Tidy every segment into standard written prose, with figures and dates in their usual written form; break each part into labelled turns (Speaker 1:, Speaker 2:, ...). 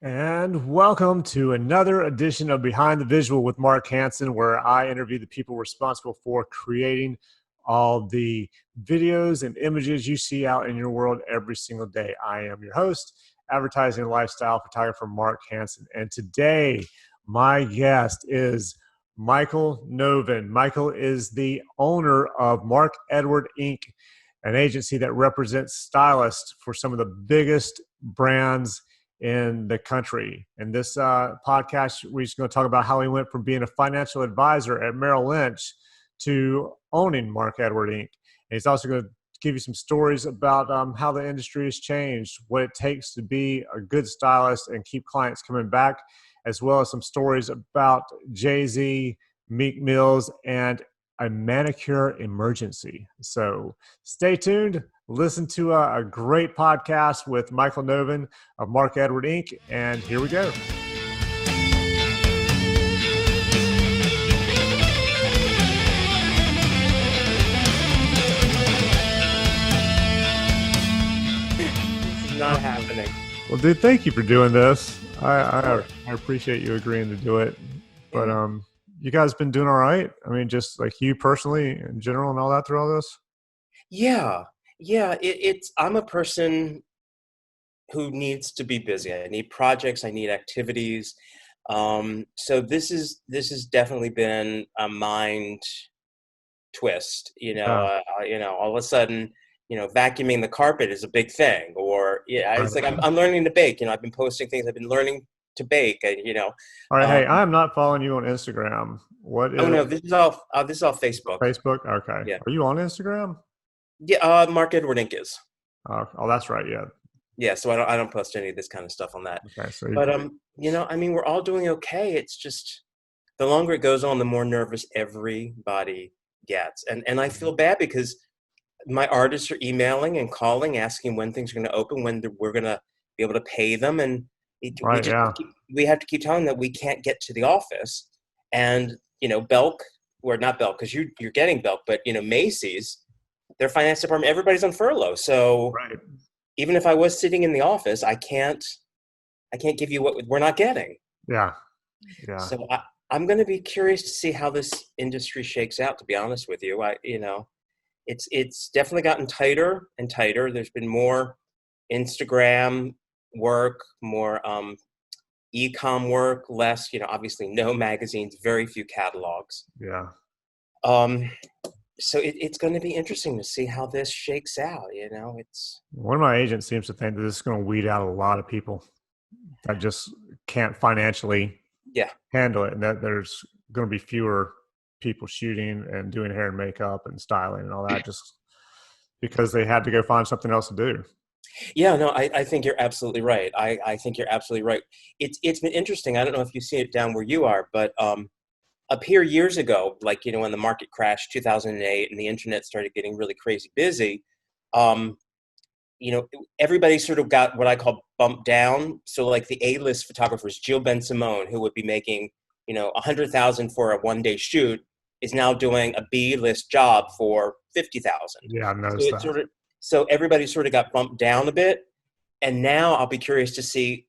Speaker 1: And welcome to another edition of Behind the Visual with Mark Hansen, where I interview the people responsible for creating all the videos and images you see out in your world every single day. I am your host, advertising and lifestyle photographer Mark Hansen. And today, my guest is Michael Novin. Michael is the owner of Mark Edward Inc., an agency that represents stylists for some of the biggest brands in the country. In this podcast, we're just going to talk about how he went from being a financial advisor at Merrill Lynch to owning Mark Edward Inc. And he's also going to give you some stories about how the industry has changed, what it takes to be a good stylist and keep clients coming back, as well as some stories about Jay-Z, Meek Mills, and a Manicure Emergency. So stay tuned. Listen to a great podcast with Michael Novin of Mark Edward Inc. And here we go.
Speaker 2: This is not happening.
Speaker 1: Well, dude, thank you for doing this. I appreciate you agreeing to do it. But you guys been doing all right? I mean, just like you personally in general and all that through all this?
Speaker 2: Yeah. I'm a person who needs to be busy. I need projects. I need activities. So this has definitely been a mind twist. All of a sudden, vacuuming the carpet is a big thing. Or it's like I'm learning to bake. I've been posting things. I've been learning to bake.
Speaker 1: All right. Hey, I'm not following you on Instagram. What is?
Speaker 2: Oh no, this is all Facebook.
Speaker 1: Facebook. Okay.
Speaker 2: Yeah.
Speaker 1: Are you on Instagram?
Speaker 2: Yeah. Mark Edward Inc. is.
Speaker 1: Oh, that's right. Yeah.
Speaker 2: Yeah. So I don't post any of this kind of stuff on that.
Speaker 1: Okay. So
Speaker 2: we're all doing okay. It's just the longer it goes on, the more nervous everybody gets. And I feel bad because my artists are emailing and calling, asking when things are going to open, when we're going to be able to pay them. And we have to keep telling them that we can't get to the office. And, Belk, or not Belk, because you're getting Belk, but, Macy's, their finance department, everybody's on furlough. So even if I was sitting in the office, I can't give you what we're not getting.
Speaker 1: Yeah.
Speaker 2: So I'm going to be curious to see how this industry shakes out, to be honest with you. It's definitely gotten tighter and tighter. There's been more Instagram work, more e-com work, less, obviously no magazines, very few catalogs.
Speaker 1: Yeah.
Speaker 2: So it's going to be interesting to see how this shakes out. It's
Speaker 1: one of my agents seems to think that this is going to weed out a lot of people that just can't financially handle it, and that there's going to be fewer people shooting and doing hair and makeup and styling and all that just because they had to go find something else to do.
Speaker 2: Yeah, no, I think you're absolutely right. I think you're absolutely right. It's been interesting. I don't know if you see it down where you are, but up here years ago, like, when the market crashed 2008 and the internet started getting really crazy busy, everybody sort of got what I call bumped down. So like the A-list photographers, Jill Ben Simone, who would be making, $100,000 for a one-day shoot, is now doing a B-list job for $50,000.
Speaker 1: Yeah, I noticed that.
Speaker 2: So everybody sort of got bumped down a bit. And now I'll be curious to see,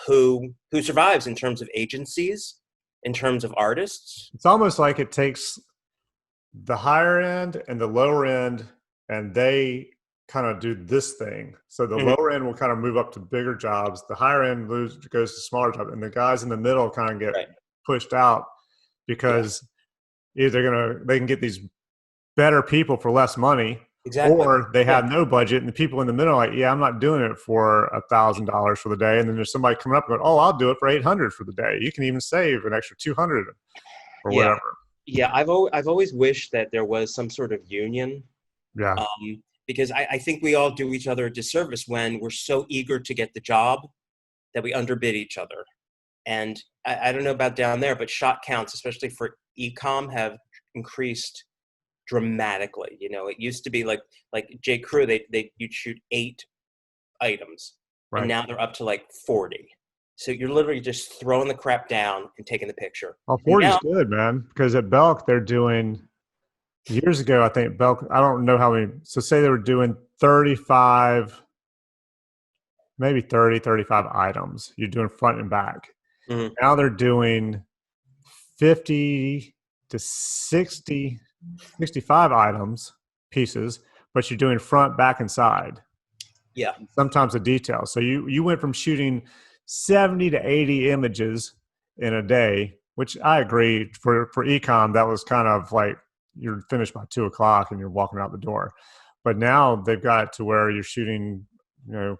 Speaker 2: who survives in terms of agencies, in terms of artists.
Speaker 1: It's almost like it takes the higher end and the lower end, and they kind of do this thing. So the lower end will kind of move up to bigger jobs. The higher end goes to smaller jobs. And the guys in the middle kind of get pushed out because either they can get these better people for less money.
Speaker 2: Exactly.
Speaker 1: Or they have no budget, and the people in the middle are like, I'm not doing it for $1,000 for the day. And then there's somebody coming up and going, I'll do it for $800 for the day. You can even save an extra $200 or whatever.
Speaker 2: Yeah, I've always wished that there was some sort of union.
Speaker 1: Yeah.
Speaker 2: Because I think we all do each other a disservice when we're so eager to get the job that we underbid each other. And I don't know about down there, but shot counts, especially for e-com, have increased dramatically. It used to be like J. Crew, you'd shoot 8 items, and now they're up to like 40. So you're literally just throwing the crap down and taking the picture.
Speaker 1: Well, 40 is good, man, because at Belk they're doing years ago. I think Belk, I don't know how many. So say they were doing 35 maybe 30, 35 items. You're doing front and back.
Speaker 2: Mhm.
Speaker 1: Now they're doing 50 to 60, 65 items, pieces, but you're doing front, back, and side.
Speaker 2: Yeah.
Speaker 1: Sometimes the details. So you went from shooting 70 to 80 images in a day, which I agree for ecom, that was kind of like you're finished by 2 o'clock and you're walking out the door. But now they've got it to where you're shooting,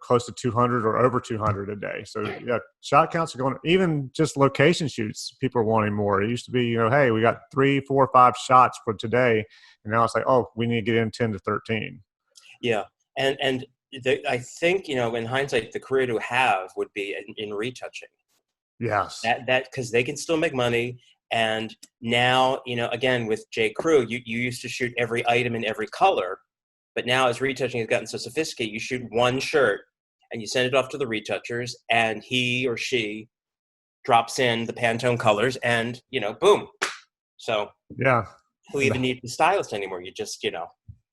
Speaker 1: close to 200 or over 200 a day. So yeah, shot counts are going. Even just location shoots, people are wanting more. It used to be, hey, we got 3, 4, 5 shots for today, and now it's like, oh, we need to get in 10 to 13.
Speaker 2: Yeah. And I think, in hindsight, the career to have would be in retouching.
Speaker 1: Yes.
Speaker 2: That because they can still make money. And now, again, with J. Crew, you used to shoot every item in every color. But now, as retouching has gotten so sophisticated, you shoot one shirt and you send it off to the retouchers, and he or she drops in the Pantone colors, and boom. So
Speaker 1: Yeah.
Speaker 2: who even needs the stylist anymore? You just
Speaker 1: And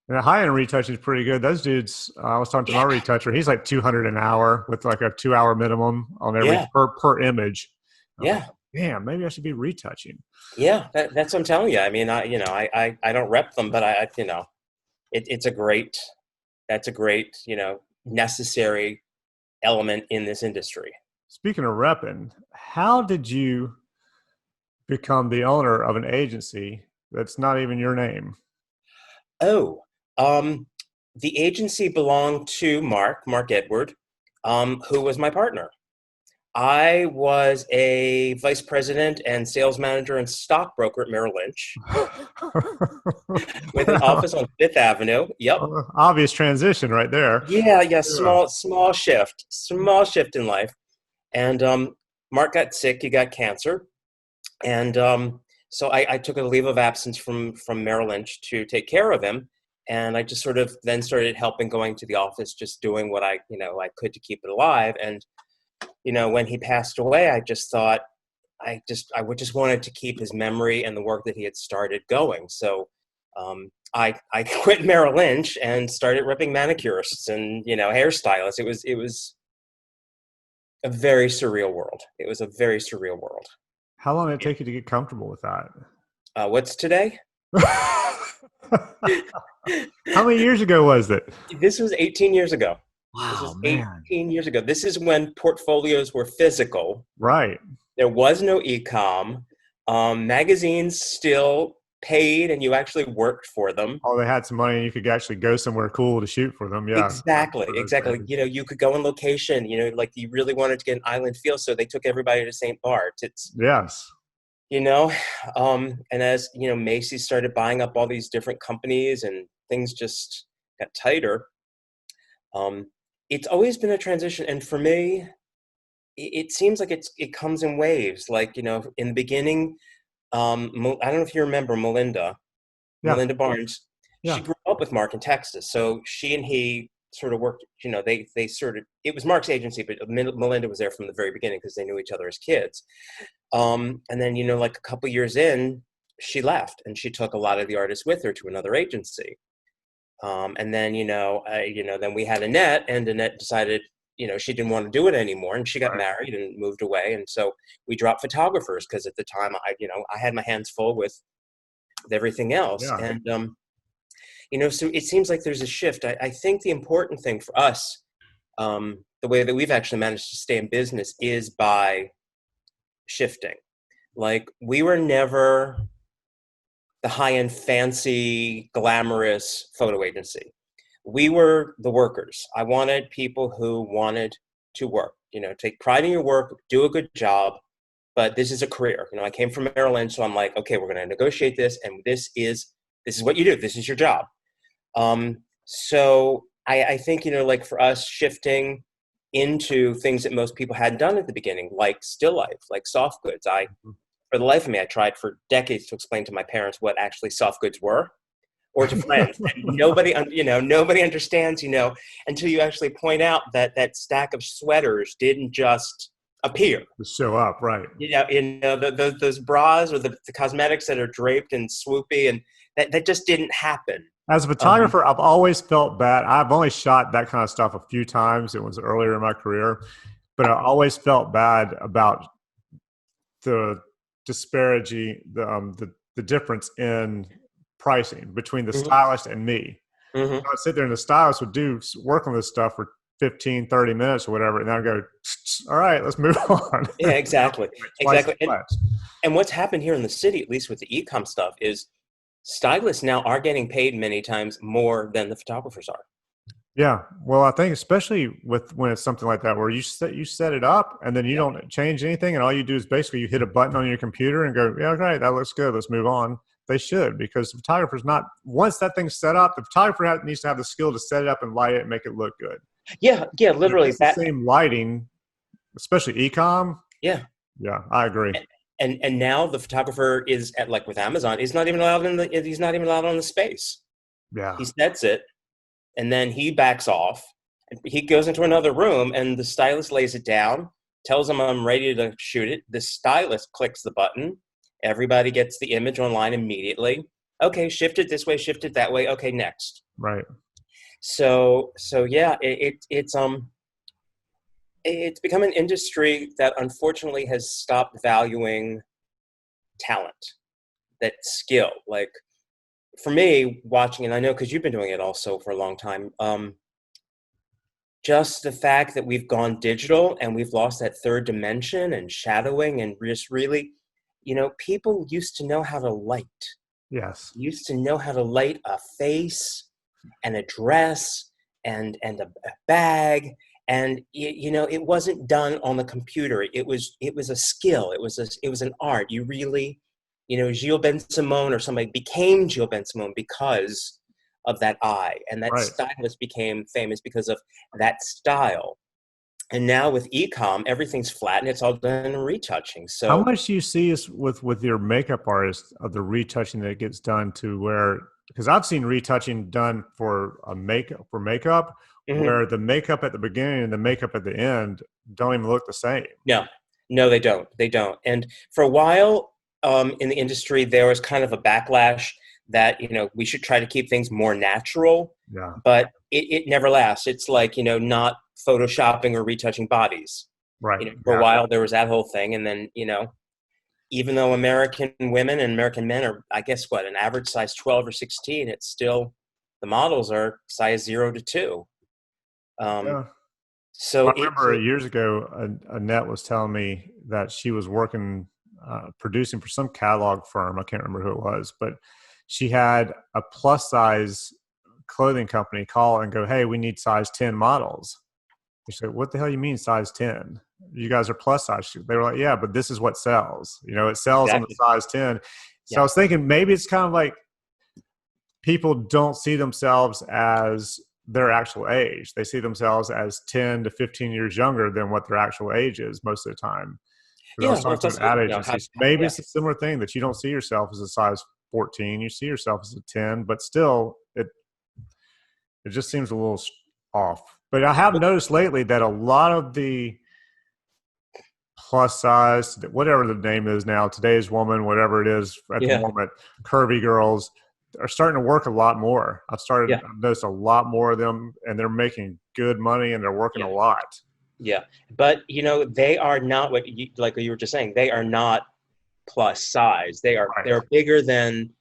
Speaker 1: the high-end retouching is pretty good. Those dudes, I was talking to my retoucher. He's like 200 an hour with like a 2-hour minimum on every
Speaker 2: yeah,
Speaker 1: per image. I was like,
Speaker 2: yeah,
Speaker 1: damn, maybe I should be retouching.
Speaker 2: yeah. That's what I'm telling you. I mean, I don't rep them, but it's a great. That's a great, necessary element in this industry.
Speaker 1: Speaking of repping, how did you become the owner of an agency that's not even your name?
Speaker 2: Oh, the agency belonged to Mark Edward, who was my partner. I was a vice president and sales manager and stockbroker at Merrill Lynch with an office on Fifth Avenue. Yep.
Speaker 1: Obvious transition right there.
Speaker 2: Yeah, yeah.
Speaker 1: Yeah.
Speaker 2: Small shift in life. And Mark got sick. He got cancer. And so I took a leave of absence from Merrill Lynch to take care of him. And I just sort of then started helping, going to the office, just doing what I could to keep it alive. And, when he passed away, I just thought I would just wanted to keep his memory and the work that he had started going. So I quit Merrill Lynch and started ripping manicurists and, hairstylists. It was a very surreal world. It was a very surreal world.
Speaker 1: How long did it take you to get comfortable with that?
Speaker 2: What's today?
Speaker 1: How many years ago was it?
Speaker 2: This was 18 years ago. This
Speaker 1: Wow,
Speaker 2: was
Speaker 1: man.
Speaker 2: 18 years ago. This is when portfolios were physical.
Speaker 1: Right.
Speaker 2: There was no e-com. Magazines still paid, and you actually worked for them.
Speaker 1: Oh, they had some money and you could actually go somewhere cool to shoot for them. Yeah.
Speaker 2: Exactly. You could go on location, like you really wanted to get an island feel, so they took everybody to St. Bart's. It's,
Speaker 1: Yes.
Speaker 2: you know, and as, Macy's started buying up all these different companies and things just got tighter. It's always been a transition. And for me, it seems like it comes in waves. Like, in the beginning, I don't know if you remember
Speaker 1: Yeah.
Speaker 2: Melinda Barnes. She
Speaker 1: Yeah.
Speaker 2: grew up with Mark in Texas. So she and he sort of worked, they sort of, it was Mark's agency, but Melinda was there from the very beginning because they knew each other as kids. And then, like a couple years in, she left and she took a lot of the artists with her to another agency. And then, then we had Annette, and Annette decided, she didn't want to do it anymore, and she got
Speaker 1: Right.
Speaker 2: married and moved away. And so we dropped photographers because at the time I had my hands full with everything else.
Speaker 1: Yeah.
Speaker 2: And, so it seems like there's a shift. I think the important thing for us, the way that we've actually managed to stay in business is by shifting. Like, we were never the high-end, fancy, glamorous photo agency. We were the workers. I wanted people who wanted to work, take pride in your work, do a good job, but this is a career. I came from Merrill Lynch, so I'm like, okay, we're going to negotiate this, and this is what you do. This is your job. So I think, like for us, shifting into things that most people hadn't done at the beginning, like still life, like soft goods. For the life of me, I tried for decades to explain to my parents what actually soft goods were, or to friends. And nobody understands, until you actually point out that stack of sweaters didn't just appear.
Speaker 1: To show up, right.
Speaker 2: Those bras or the cosmetics that are draped and swoopy, and that just didn't happen.
Speaker 1: As a
Speaker 2: Um,
Speaker 1: photographer, I've always felt bad. I've only shot that kind of stuff a few times. It was earlier in my career, but I always felt bad about the disparity, the difference in pricing between the
Speaker 2: mhm,
Speaker 1: stylist and me.
Speaker 2: mhm.
Speaker 1: I'd sit there and the stylist would do work on this stuff for 15, 30 minutes or whatever. And then I'd go, all right, let's move on.
Speaker 2: Yeah, exactly,
Speaker 1: Like twice as
Speaker 2: exactly. And
Speaker 1: much.
Speaker 2: what's happened here in the city, at least with the e-com stuff, is stylists now are getting paid many times more than the photographers are.
Speaker 1: Yeah. Well, I think especially with when it's something like that where you set it up and then you
Speaker 2: Yeah.
Speaker 1: don't change anything and all you do is basically you hit a button on your computer and go, yeah, okay, that looks good. Let's move on. They should because the photographer's not once that thing's set up, the photographer needs to have the skill to set it up and light it and make it look good.
Speaker 2: Yeah, yeah,
Speaker 1: But if
Speaker 2: literally
Speaker 1: it's the
Speaker 2: that.
Speaker 1: same lighting, especially ecom,
Speaker 2: Yeah.
Speaker 1: yeah, I agree.
Speaker 2: And now the photographer is at, like with Amazon, he's not even allowed on the space. He
Speaker 1: Yeah.
Speaker 2: sets it and then he backs off. He goes into another room and the stylist lays it down, tells him I'm ready to shoot it. The stylist clicks the button. Everybody gets the image online immediately. Okay, shift it this way, shift it that way. Okay, next.
Speaker 1: Right.
Speaker 2: So yeah, it's become an industry that unfortunately has stopped valuing talent, that skill. Like for me, watching, and I know because you've been doing it also for a long time, just the fact that we've gone digital and we've lost that third dimension and shadowing and just really, people used to know how to light,
Speaker 1: Yes.
Speaker 2: used to know how to light a face and a dress and a bag. And it wasn't done on the computer. It was a skill. It was an art. You really, Gilles Ben Simone or somebody became Gilles Ben Simone because of that eye, and that
Speaker 1: Right.
Speaker 2: stylist became famous because of that style. And now with ecom, everything's flat and it's all done in retouching.
Speaker 1: How
Speaker 2: So
Speaker 1: much do you see is with your makeup artist of the retouching that gets done to where because I've seen retouching done for makeup
Speaker 2: mhm.
Speaker 1: where the makeup at the beginning and the makeup at the end don't even look the same.
Speaker 2: No, no, they don't. They don't. And for a while, in the industry, there was kind of a backlash that we should try to keep things more natural,
Speaker 1: Yeah.
Speaker 2: but it never lasts. It's like not photoshopping or retouching bodies.
Speaker 1: Right.
Speaker 2: For a
Speaker 1: Yeah.
Speaker 2: while there was that whole thing, and then even though American women and American men are, I guess, what an average size 12 or 16, it's still the models are size 0 to 2. Um,
Speaker 1: Yeah.
Speaker 2: so
Speaker 1: I
Speaker 2: it,
Speaker 1: remember years ago, Annette was telling me that she was working, producing for some catalog firm. I can't remember who it was, but she had a plus size clothing company call and go, "Hey, we need size 10 models." She said, "What the hell you mean size 10? You guys are plus size." They were like, "Yeah, but this is what sells. It sells on the
Speaker 2: exactly,
Speaker 1: size 10." So I
Speaker 2: yeah,
Speaker 1: was thinking maybe it's kind of like people don't see themselves as their actual age. They see themselves as 10 to 15 years younger than what their actual age is most of the time. Because I
Speaker 2: yeah.
Speaker 1: was
Speaker 2: Well,
Speaker 1: talking
Speaker 2: it's
Speaker 1: to an
Speaker 2: also
Speaker 1: ad agency. Maybe
Speaker 2: yeah,
Speaker 1: it's a similar thing that you don't see yourself as a size 14. You see yourself as a 10, but still it just seems a little off. But I have noticed lately that a lot of the plus size, whatever the name is now, today's woman, whatever it is at the
Speaker 2: yeah,
Speaker 1: moment, curvy girls are starting to work a lot more.
Speaker 2: yeah,
Speaker 1: I've noticed a lot more of them and they're making good money and they're working
Speaker 2: yeah,
Speaker 1: a lot.
Speaker 2: yeah. But they are not like you were just saying. They are not plus size.
Speaker 1: Right.
Speaker 2: They're bigger than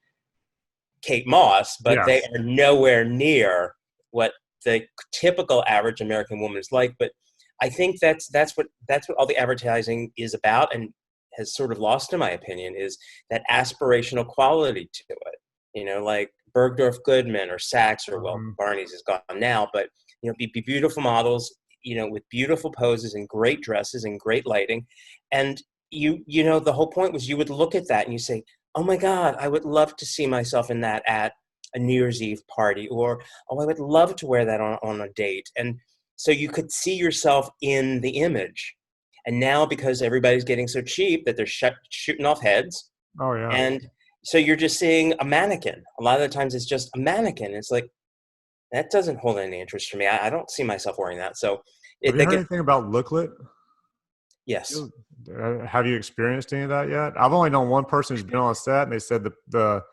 Speaker 2: Kate Moss, but they
Speaker 1: Yes.
Speaker 2: are nowhere near what the typical average American woman is like. But I think that's what all the advertising is about, and has sort of lost, in my opinion, is that aspirational quality to it. Like Bergdorf Goodman or Saks or, well,
Speaker 1: Mhm.
Speaker 2: Barney's is gone now, but be beautiful models, with beautiful poses and great dresses and great lighting, and the whole point was you would look at that and you say, oh my God, I would love to see myself in that at a New Year's Eve party, or, oh, I would love to wear that on a date. And so you could see yourself in the image. And now, because everybody's getting so cheap that they're shooting off heads,
Speaker 1: Oh yeah.
Speaker 2: and so you're just seeing a mannequin. A lot of the times it's just a mannequin. It's like, that doesn't hold any interest for me. I don't see myself wearing that. So
Speaker 1: Have you
Speaker 2: that
Speaker 1: heard
Speaker 2: gets,
Speaker 1: anything about Looklet?
Speaker 2: yes.
Speaker 1: Have you experienced any of that yet? I've only known one person who's been on a set and they said the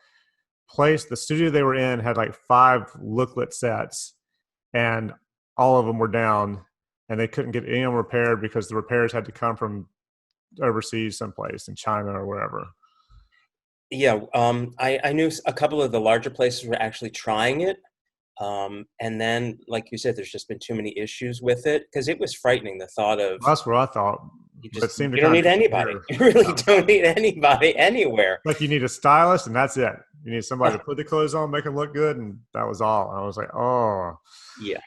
Speaker 1: the studio they were in had like 5 looklet sets, and all of them were down, and they couldn't get any of them repaired because the repairs had to come from overseas someplace in China or wherever.
Speaker 2: Yeah, I knew a couple of the larger places were actually trying it. And then, like you said, there's just been too many issues with it because it was frightening. The thought of
Speaker 1: That's what I thought, but it seemed to
Speaker 2: you don't
Speaker 1: kind
Speaker 2: need
Speaker 1: of
Speaker 2: anybody.
Speaker 1: disappear.
Speaker 2: You really
Speaker 1: Yeah.
Speaker 2: don't need anybody anywhere.
Speaker 1: Like you need a stylist, and that's it. You need somebody to put the clothes on, make them look good, and that was all. I was like, oh,
Speaker 2: Yeah,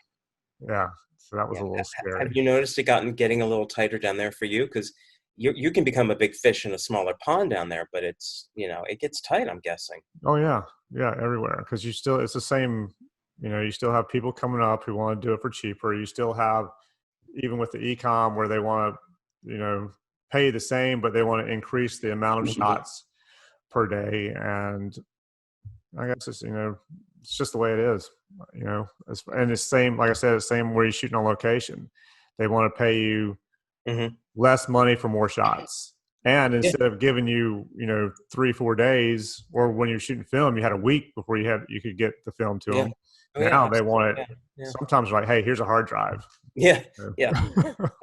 Speaker 1: yeah. So that was
Speaker 2: yeah.
Speaker 1: a little
Speaker 2: Have
Speaker 1: scary.
Speaker 2: you noticed it getting a little tighter down there for you? Because you can become a big fish in a smaller pond down there, but it's it gets tight. I'm guessing.
Speaker 1: Oh yeah, yeah, everywhere. Because it's the same. You still have people coming up who want to do it for cheaper. You still have, even with the e-com, where they want to, pay the same, but they want to increase the amount of
Speaker 2: Mhm.
Speaker 1: shots per day. And I guess it's just the way it is. And it's same, like I said, it's same where you're shooting on location. They want to pay you
Speaker 2: Mhm.
Speaker 1: less money for more shots. And
Speaker 2: Yeah.
Speaker 1: instead of giving you, 3-4 days, or when you're shooting film, you had a week before you could get the film to
Speaker 2: Yeah.
Speaker 1: them.
Speaker 2: Oh yeah.
Speaker 1: Now they
Speaker 2: Absolutely.
Speaker 1: want it.
Speaker 2: Yeah. Yeah.
Speaker 1: Sometimes like, hey, here's a hard drive.
Speaker 2: Yeah. Yeah.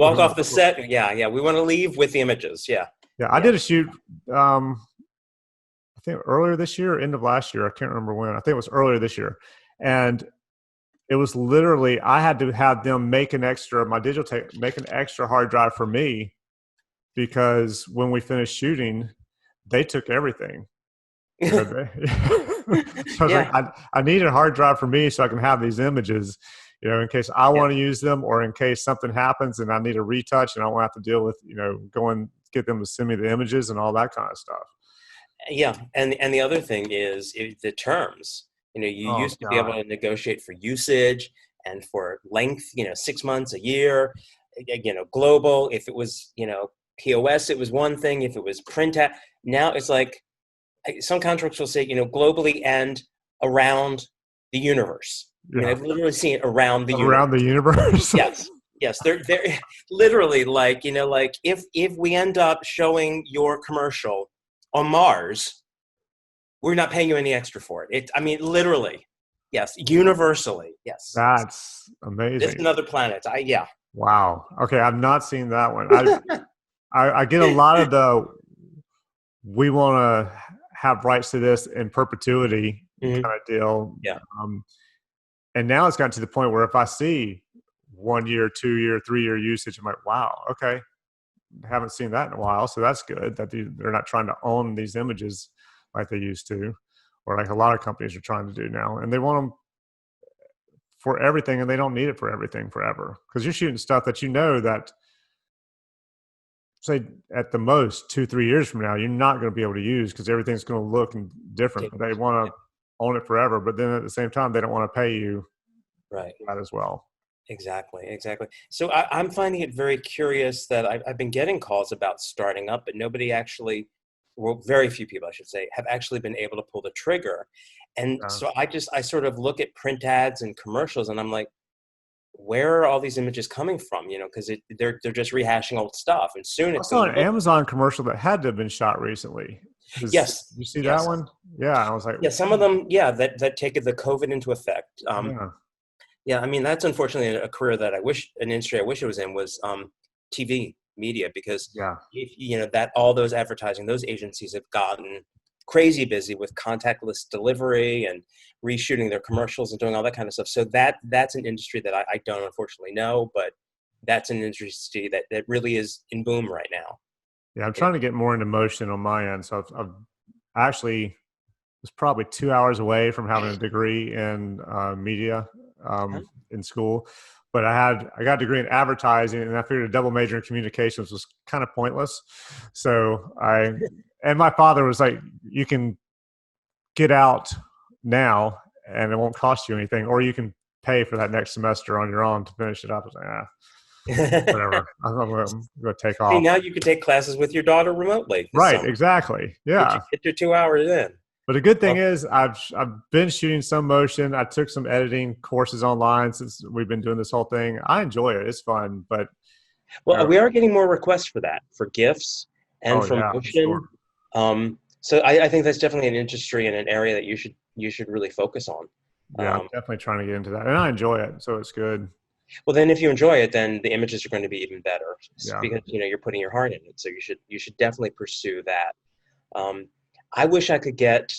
Speaker 2: Walk off the set. Yeah. Yeah. We want to leave with the images. Yeah.
Speaker 1: Yeah, I
Speaker 2: Yeah.
Speaker 1: did a shoot. I think earlier this year, end of last year. I can't remember when. I think it was earlier this year, and it was literally I had to have them make my digital tape make an extra hard drive for me, because when we finished shooting, they took everything. So I was like,
Speaker 2: Yeah.
Speaker 1: I need a hard drive for me so I can have these images, in case I
Speaker 2: Yeah.
Speaker 1: want to use them, or in case something happens and I need a retouch and I won't have to deal with, going get them to send me the images and all that kind of stuff.
Speaker 2: Yeah, and the other thing is the terms. You
Speaker 1: Oh
Speaker 2: used to be able
Speaker 1: God.
Speaker 2: to negotiate for usage and for length. 6 months, a year. Global. If it was POS, it was one thing. If it was print at, now it's like some contracts will say globally and around the universe. I mean,
Speaker 1: Yeah.
Speaker 2: I've literally seen it around the universe.
Speaker 1: Around the universe.
Speaker 2: Yes. Yes, they're literally like like if we end up showing your commercial on Mars, we're not paying you any extra for it. I mean, literally, yes, universally, yes.
Speaker 1: That's
Speaker 2: This
Speaker 1: amazing.
Speaker 2: and other planets. Yeah.
Speaker 1: Wow. Okay, I've not seen that one. I get a lot of the we want to have rights to this in perpetuity
Speaker 2: Mhm.
Speaker 1: kind of deal.
Speaker 2: Yeah.
Speaker 1: Um, and now it's gotten to the point where if I see 1 year, 2 year, 3 year usage, I'm like, wow, okay, haven't seen that in a while. So that's good that they're not trying to own these images like they used to, or like a lot of companies are trying to do now. And they want them for everything, and they don't need it for everything forever, because you're shooting stuff that that, say, at the most 2-3 years from now, you're not going to be able to use because everything's going to look different.
Speaker 2: Take-
Speaker 1: But they want
Speaker 2: yeah,
Speaker 1: to own it forever, but then at the same time, they don't want to pay you
Speaker 2: right.
Speaker 1: that as well.
Speaker 2: Exactly. Exactly. So I'm finding it very curious that I've been getting calls about starting up, but nobody actually, well, very few people, I should say, have actually been able to pull the trigger. And
Speaker 1: Uh,
Speaker 2: so I sort of look at print ads and commercials, and I'm like, where are all these images coming from? Because they're just rehashing old stuff, and soon
Speaker 1: I
Speaker 2: it's
Speaker 1: saw
Speaker 2: going
Speaker 1: an
Speaker 2: to look.
Speaker 1: Amazon commercial that had to have been shot recently.
Speaker 2: Yes,
Speaker 1: You see that
Speaker 2: yes,
Speaker 1: one? Yeah, I was like,
Speaker 2: yeah. Some of them, yeah, that take the COVID into effect.
Speaker 1: yeah,
Speaker 2: Yeah, I mean that's unfortunately a career that an industry I wish I was in was TV media, because
Speaker 1: yeah.
Speaker 2: if that all those advertising, those agencies have gotten crazy busy with contactless delivery and reshooting their commercials and doing all that kind of stuff. So that's an industry that I don't unfortunately know, but that's an industry that really is in boom right now.
Speaker 1: Yeah, I'm trying to get more into motion on my end. So I've actually was probably 2 hours away from having a degree in media
Speaker 2: Huh?
Speaker 1: in school, but I got a degree in advertising, and I figured a double major in communications was kind of pointless. So and my father was like, "You can get out now, and it won't cost you anything, or you can pay for that next semester on your own to finish it up." I was like, whatever. I'm going to take
Speaker 2: Hey,
Speaker 1: off.
Speaker 2: now you can take classes with your daughter remotely this
Speaker 1: Right,
Speaker 2: summer.
Speaker 1: exactly. Yeah.
Speaker 2: Get your 2 hours in.
Speaker 1: But the good thing
Speaker 2: Well,
Speaker 1: is I've been shooting some motion. I took some editing courses online since we've been doing this whole thing. I enjoy it. It's fun, but
Speaker 2: Well, we are getting more requests for that, for GIFs and
Speaker 1: oh
Speaker 2: for
Speaker 1: yeah, I'm sure.
Speaker 2: motion. So I think that's definitely an industry and an area that you should really focus on.
Speaker 1: Yeah, I'm definitely trying to get into that, and I enjoy it, so it's good.
Speaker 2: Well, then if you enjoy it, then the images are going to be even better
Speaker 1: Yeah.
Speaker 2: because you're putting your heart in it. So you should definitely pursue that. Um, I wish I could get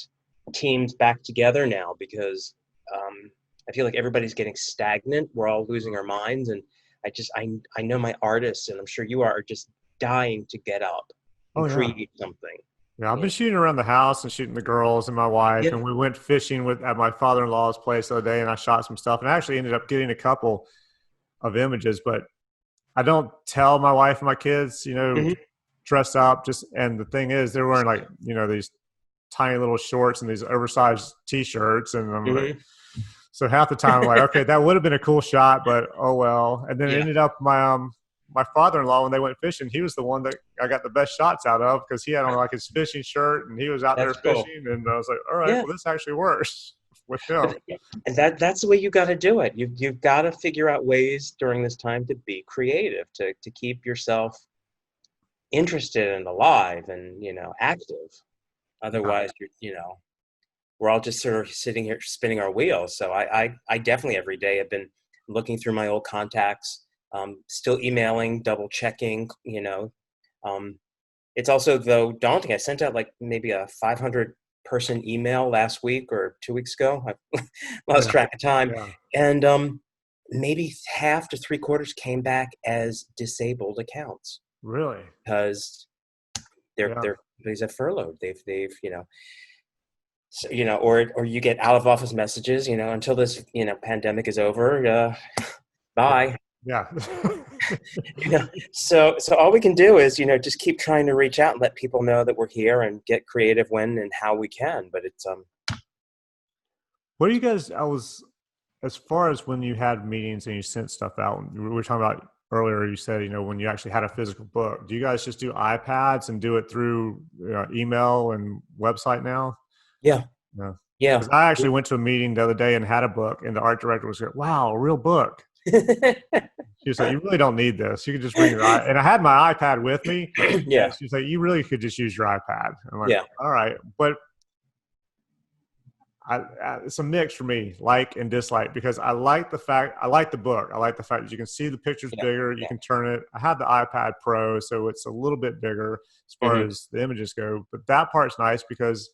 Speaker 2: teams back together now because I feel like everybody's getting stagnant. We're all losing our minds, and I know my artists, and I'm sure you are just dying to get up
Speaker 1: Oh
Speaker 2: and
Speaker 1: yeah.
Speaker 2: create something.
Speaker 1: Yeah, I've
Speaker 2: You
Speaker 1: been
Speaker 2: know?
Speaker 1: shooting around the house and shooting the girls and my wife,
Speaker 2: Yeah.
Speaker 1: and we went fishing at my father-in-law's place the other day, and I shot some stuff, and I actually ended up getting a couple of images, but I don't tell my wife and my kids,
Speaker 2: Hmm.
Speaker 1: dress up. Just and the thing is, they're wearing like these tiny little shorts and these oversized T-shirts, and I'm like,
Speaker 2: Hmm.
Speaker 1: so half the time I'm like, okay, that would have been a cool shot, but oh well. And then it
Speaker 2: Yeah,
Speaker 1: ended up my father-in-law, when they went fishing, he was the one that I got the best shots out of because he had on like his fishing shirt and he was out there
Speaker 2: that's cool.
Speaker 1: fishing, and I was like, all right,
Speaker 2: Yeah,
Speaker 1: well this actually works with him.
Speaker 2: but and that's the way you got to do it. You've got to figure out ways during this time to be creative, to keep yourself interested and alive and active.
Speaker 1: Yeah,
Speaker 2: Otherwise, we're all just sort of sitting here spinning our wheels. So I definitely every day have been looking through my old contacts, still emailing, double checking. Um, it's also though daunting. I sent out like maybe a 500-person email last week or 2 weeks ago. I lost
Speaker 1: yeah,
Speaker 2: track of time,
Speaker 1: yeah.
Speaker 2: and maybe half to three quarters came back as disabled accounts
Speaker 1: Really?
Speaker 2: because they're
Speaker 1: Yeah.
Speaker 2: they're because they're furloughed. They've so, or you get out of office messages, until this, pandemic is over,
Speaker 1: Yeah.
Speaker 2: bye.
Speaker 1: Yeah.
Speaker 2: So all we can do is, just keep trying to reach out and let people know that we're here and get creative when and how we can. But it's,
Speaker 1: What do you guys? I was as far as when you had meetings and you sent stuff out. We were talking about earlier. You said when you actually had a physical book. Do you guys just do iPads and do it through email and website now?
Speaker 2: yeah,
Speaker 1: No,
Speaker 2: yeah.
Speaker 1: because I actually went to a meeting the other day and had a book, and the art director was like, "Wow, a real book." She was like, "You really don't need this. You could just bring your i." And I had my iPad with me, and
Speaker 2: Yeah,
Speaker 1: she was like, "You really could just use your iPad." I'm like,
Speaker 2: yeah,
Speaker 1: "All right," but it's a mix for me, like and dislike, because I like the book. I like the fact that you can see the pictures
Speaker 2: yeah,
Speaker 1: bigger. You
Speaker 2: yeah.
Speaker 1: can turn it. I have the iPad Pro, so it's a little bit bigger as far
Speaker 2: Hmm.
Speaker 1: as the images go. But that part's nice because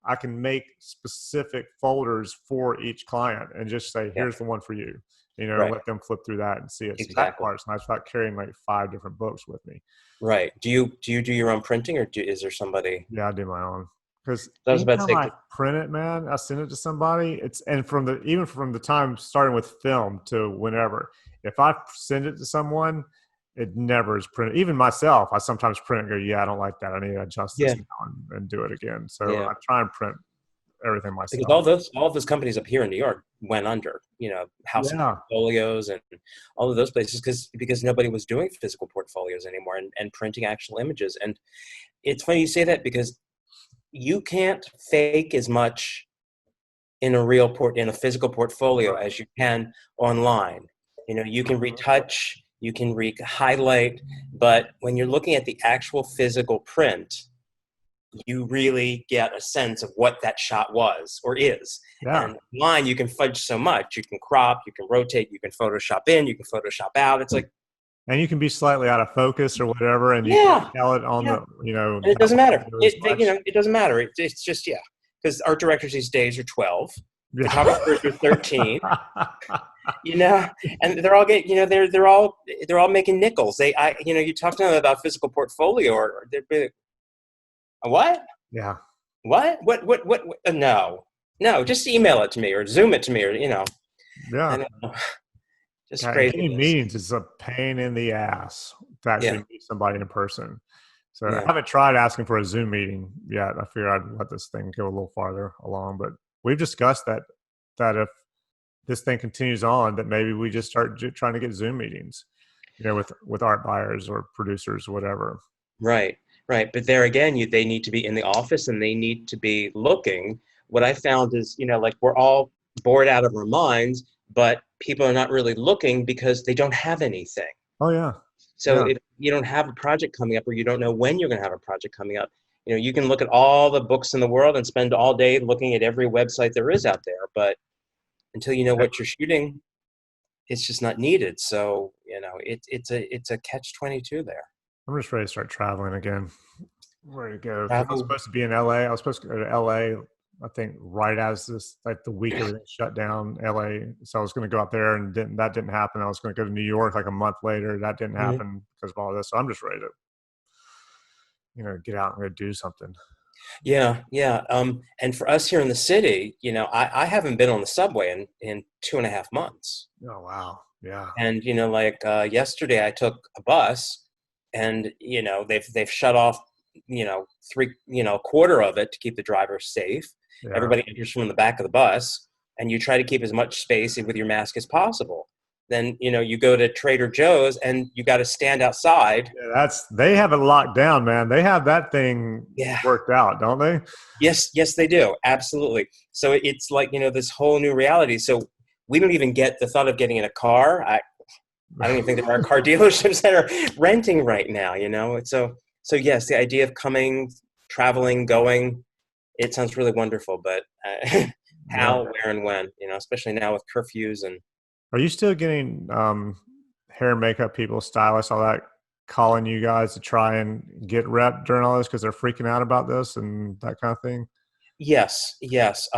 Speaker 1: I can make specific folders for each client and just say,
Speaker 2: Yeah,
Speaker 1: "Here's the one for you."
Speaker 2: right,
Speaker 1: Let them flip through that and see it. So that
Speaker 2: exactly.
Speaker 1: part's nice without carrying like 5 different books with me.
Speaker 2: Right. Do you do your own printing, or is there somebody?
Speaker 1: Yeah, I do my own because
Speaker 2: I was about to
Speaker 1: anytime
Speaker 2: say,
Speaker 1: I print it, man, I send it to somebody. It's and from the even from the time starting with film to whenever, if I send it to someone, it never is printed. Even myself, I sometimes print and go, "Yeah, I don't like that. I need to adjust this
Speaker 2: yeah,
Speaker 1: now and do it again." So
Speaker 2: yeah.
Speaker 1: I try and print everything
Speaker 2: Because
Speaker 1: myself.
Speaker 2: all of those companies up here in New York went under, House of
Speaker 1: Yeah,
Speaker 2: Portfolios and all of those places because nobody was doing physical portfolios anymore and printing actual images. And it's funny you say that because you can't fake as much in a physical portfolio
Speaker 1: right.
Speaker 2: as you can online. You can retouch, you can highlight, but when you're looking at the actual physical print, you really get a sense of what that shot was or is.
Speaker 1: Yeah,
Speaker 2: And online, you can fudge so much. You can crop, you can rotate, you can Photoshop in, you can Photoshop out. It's like,
Speaker 1: and you can be slightly out of focus or whatever, and you can't
Speaker 2: yeah,
Speaker 1: tell it on
Speaker 2: yeah.
Speaker 1: the
Speaker 2: And it
Speaker 1: that
Speaker 2: doesn't matter.
Speaker 1: window as much.
Speaker 2: It doesn't matter. It's just, yeah. Because art directors these days are 12,
Speaker 1: Yeah.
Speaker 2: photographers are 13, you know, and they're all getting, they're all making nickels. You talk to them about physical portfolio or they're like, what?
Speaker 1: Yeah.
Speaker 2: What? No, no, just email it to me or Zoom it to me or, I
Speaker 1: Yeah.
Speaker 2: don't know, just
Speaker 1: Yeah, getting
Speaker 2: craziness.
Speaker 1: meetings is a pain in the ass to
Speaker 2: Yeah,
Speaker 1: actually meet somebody in person. So I
Speaker 2: yeah,
Speaker 1: haven't tried asking for a Zoom meeting yet. I figure I'd let this thing go a little farther along, but we've discussed that if this thing continues on, that maybe we just start trying to get Zoom meetings, with art buyers or producers, or whatever.
Speaker 2: right, right. But there again, they need to be in the office and they need to be looking. What I found is, like we're all bored out of our minds, but people are not really looking because they don't have anything.
Speaker 1: Oh yeah,
Speaker 2: So
Speaker 1: yeah,
Speaker 2: if you don't have a project coming up or you don't know when you're going to have a project coming up, You can look at all the books in the world and spend all day looking at every website there is out there, but until you know what you're shooting, it's just not needed. So, it's a catch-22 there.
Speaker 1: I'm just ready to start traveling again. I'm ready to go because I was
Speaker 2: Travel.
Speaker 1: supposed to be in LA. I was supposed to go to LA. I think right as this, like the week everything shut down, LA. So I was going to go out there, and that didn't happen. I was going to go to New York like a month later. That didn't
Speaker 2: Mhm.
Speaker 1: happen because of all this. So I'm just ready to, get out and go do something.
Speaker 2: Yeah, yeah. And for us here in the city, I haven't been on the subway in 2.5 months.
Speaker 1: Oh wow, yeah,
Speaker 2: And like yesterday, I took a bus, and they've shut off three a quarter of it to keep the drivers safe.
Speaker 1: yeah.
Speaker 2: Everybody enters from the back of the bus, and you try to keep as much space with your mask as possible. Then you go to Trader Joe's, and you got to stand outside.
Speaker 1: Yeah, they have it locked down, man. They have that thing
Speaker 2: Yeah.
Speaker 1: worked out, don't they?
Speaker 2: Yes, yes, they do. Absolutely. So it's like, this whole new reality. So we don't even get the thought of getting in a car. I don't even think there are car dealerships that are renting right now. So yes, the idea of coming, traveling, going, it sounds really wonderful, but
Speaker 1: Yeah.
Speaker 2: how, where, and when, especially now with curfews and
Speaker 1: Are you still getting hair and makeup people, stylists, all that, calling you guys to try and get rep during all this because they're freaking out about this and that kind of thing?
Speaker 2: yes, yes.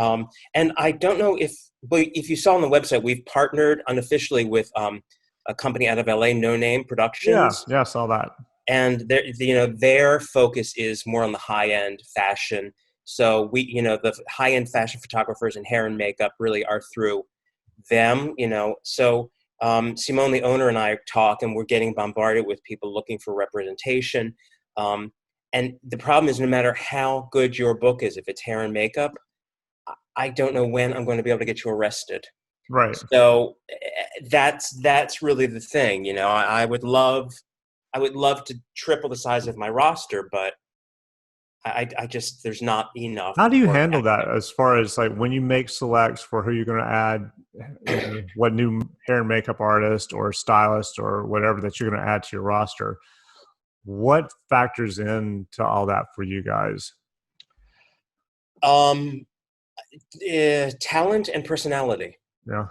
Speaker 2: And I don't know but if you saw on the website, we've partnered unofficially with a company out of LA, No Name
Speaker 1: Yeah,
Speaker 2: Productions.
Speaker 1: yeah, I saw that.
Speaker 2: And their focus is more on the high end fashion. So the high end fashion photographers and hair and makeup really are through them. So Simone, the owner, and I talk, and we're getting bombarded with people looking for representation. Um, and the problem is, no matter how good your book is, if it's hair and makeup, I don't know when I'm going to be able to get you arrested.
Speaker 1: Right.
Speaker 2: So that's really the thing. I would love to triple the size of my roster, but I just there's not enough
Speaker 1: How do you
Speaker 2: work
Speaker 1: handle
Speaker 2: out
Speaker 1: that
Speaker 2: there.
Speaker 1: as far as like when you make selects for who you're going to add, what new hair and makeup artist or stylist or whatever that you're going to add to your roster? What factors into all that for you guys?
Speaker 2: Um, Talent and personality,
Speaker 1: Yeah.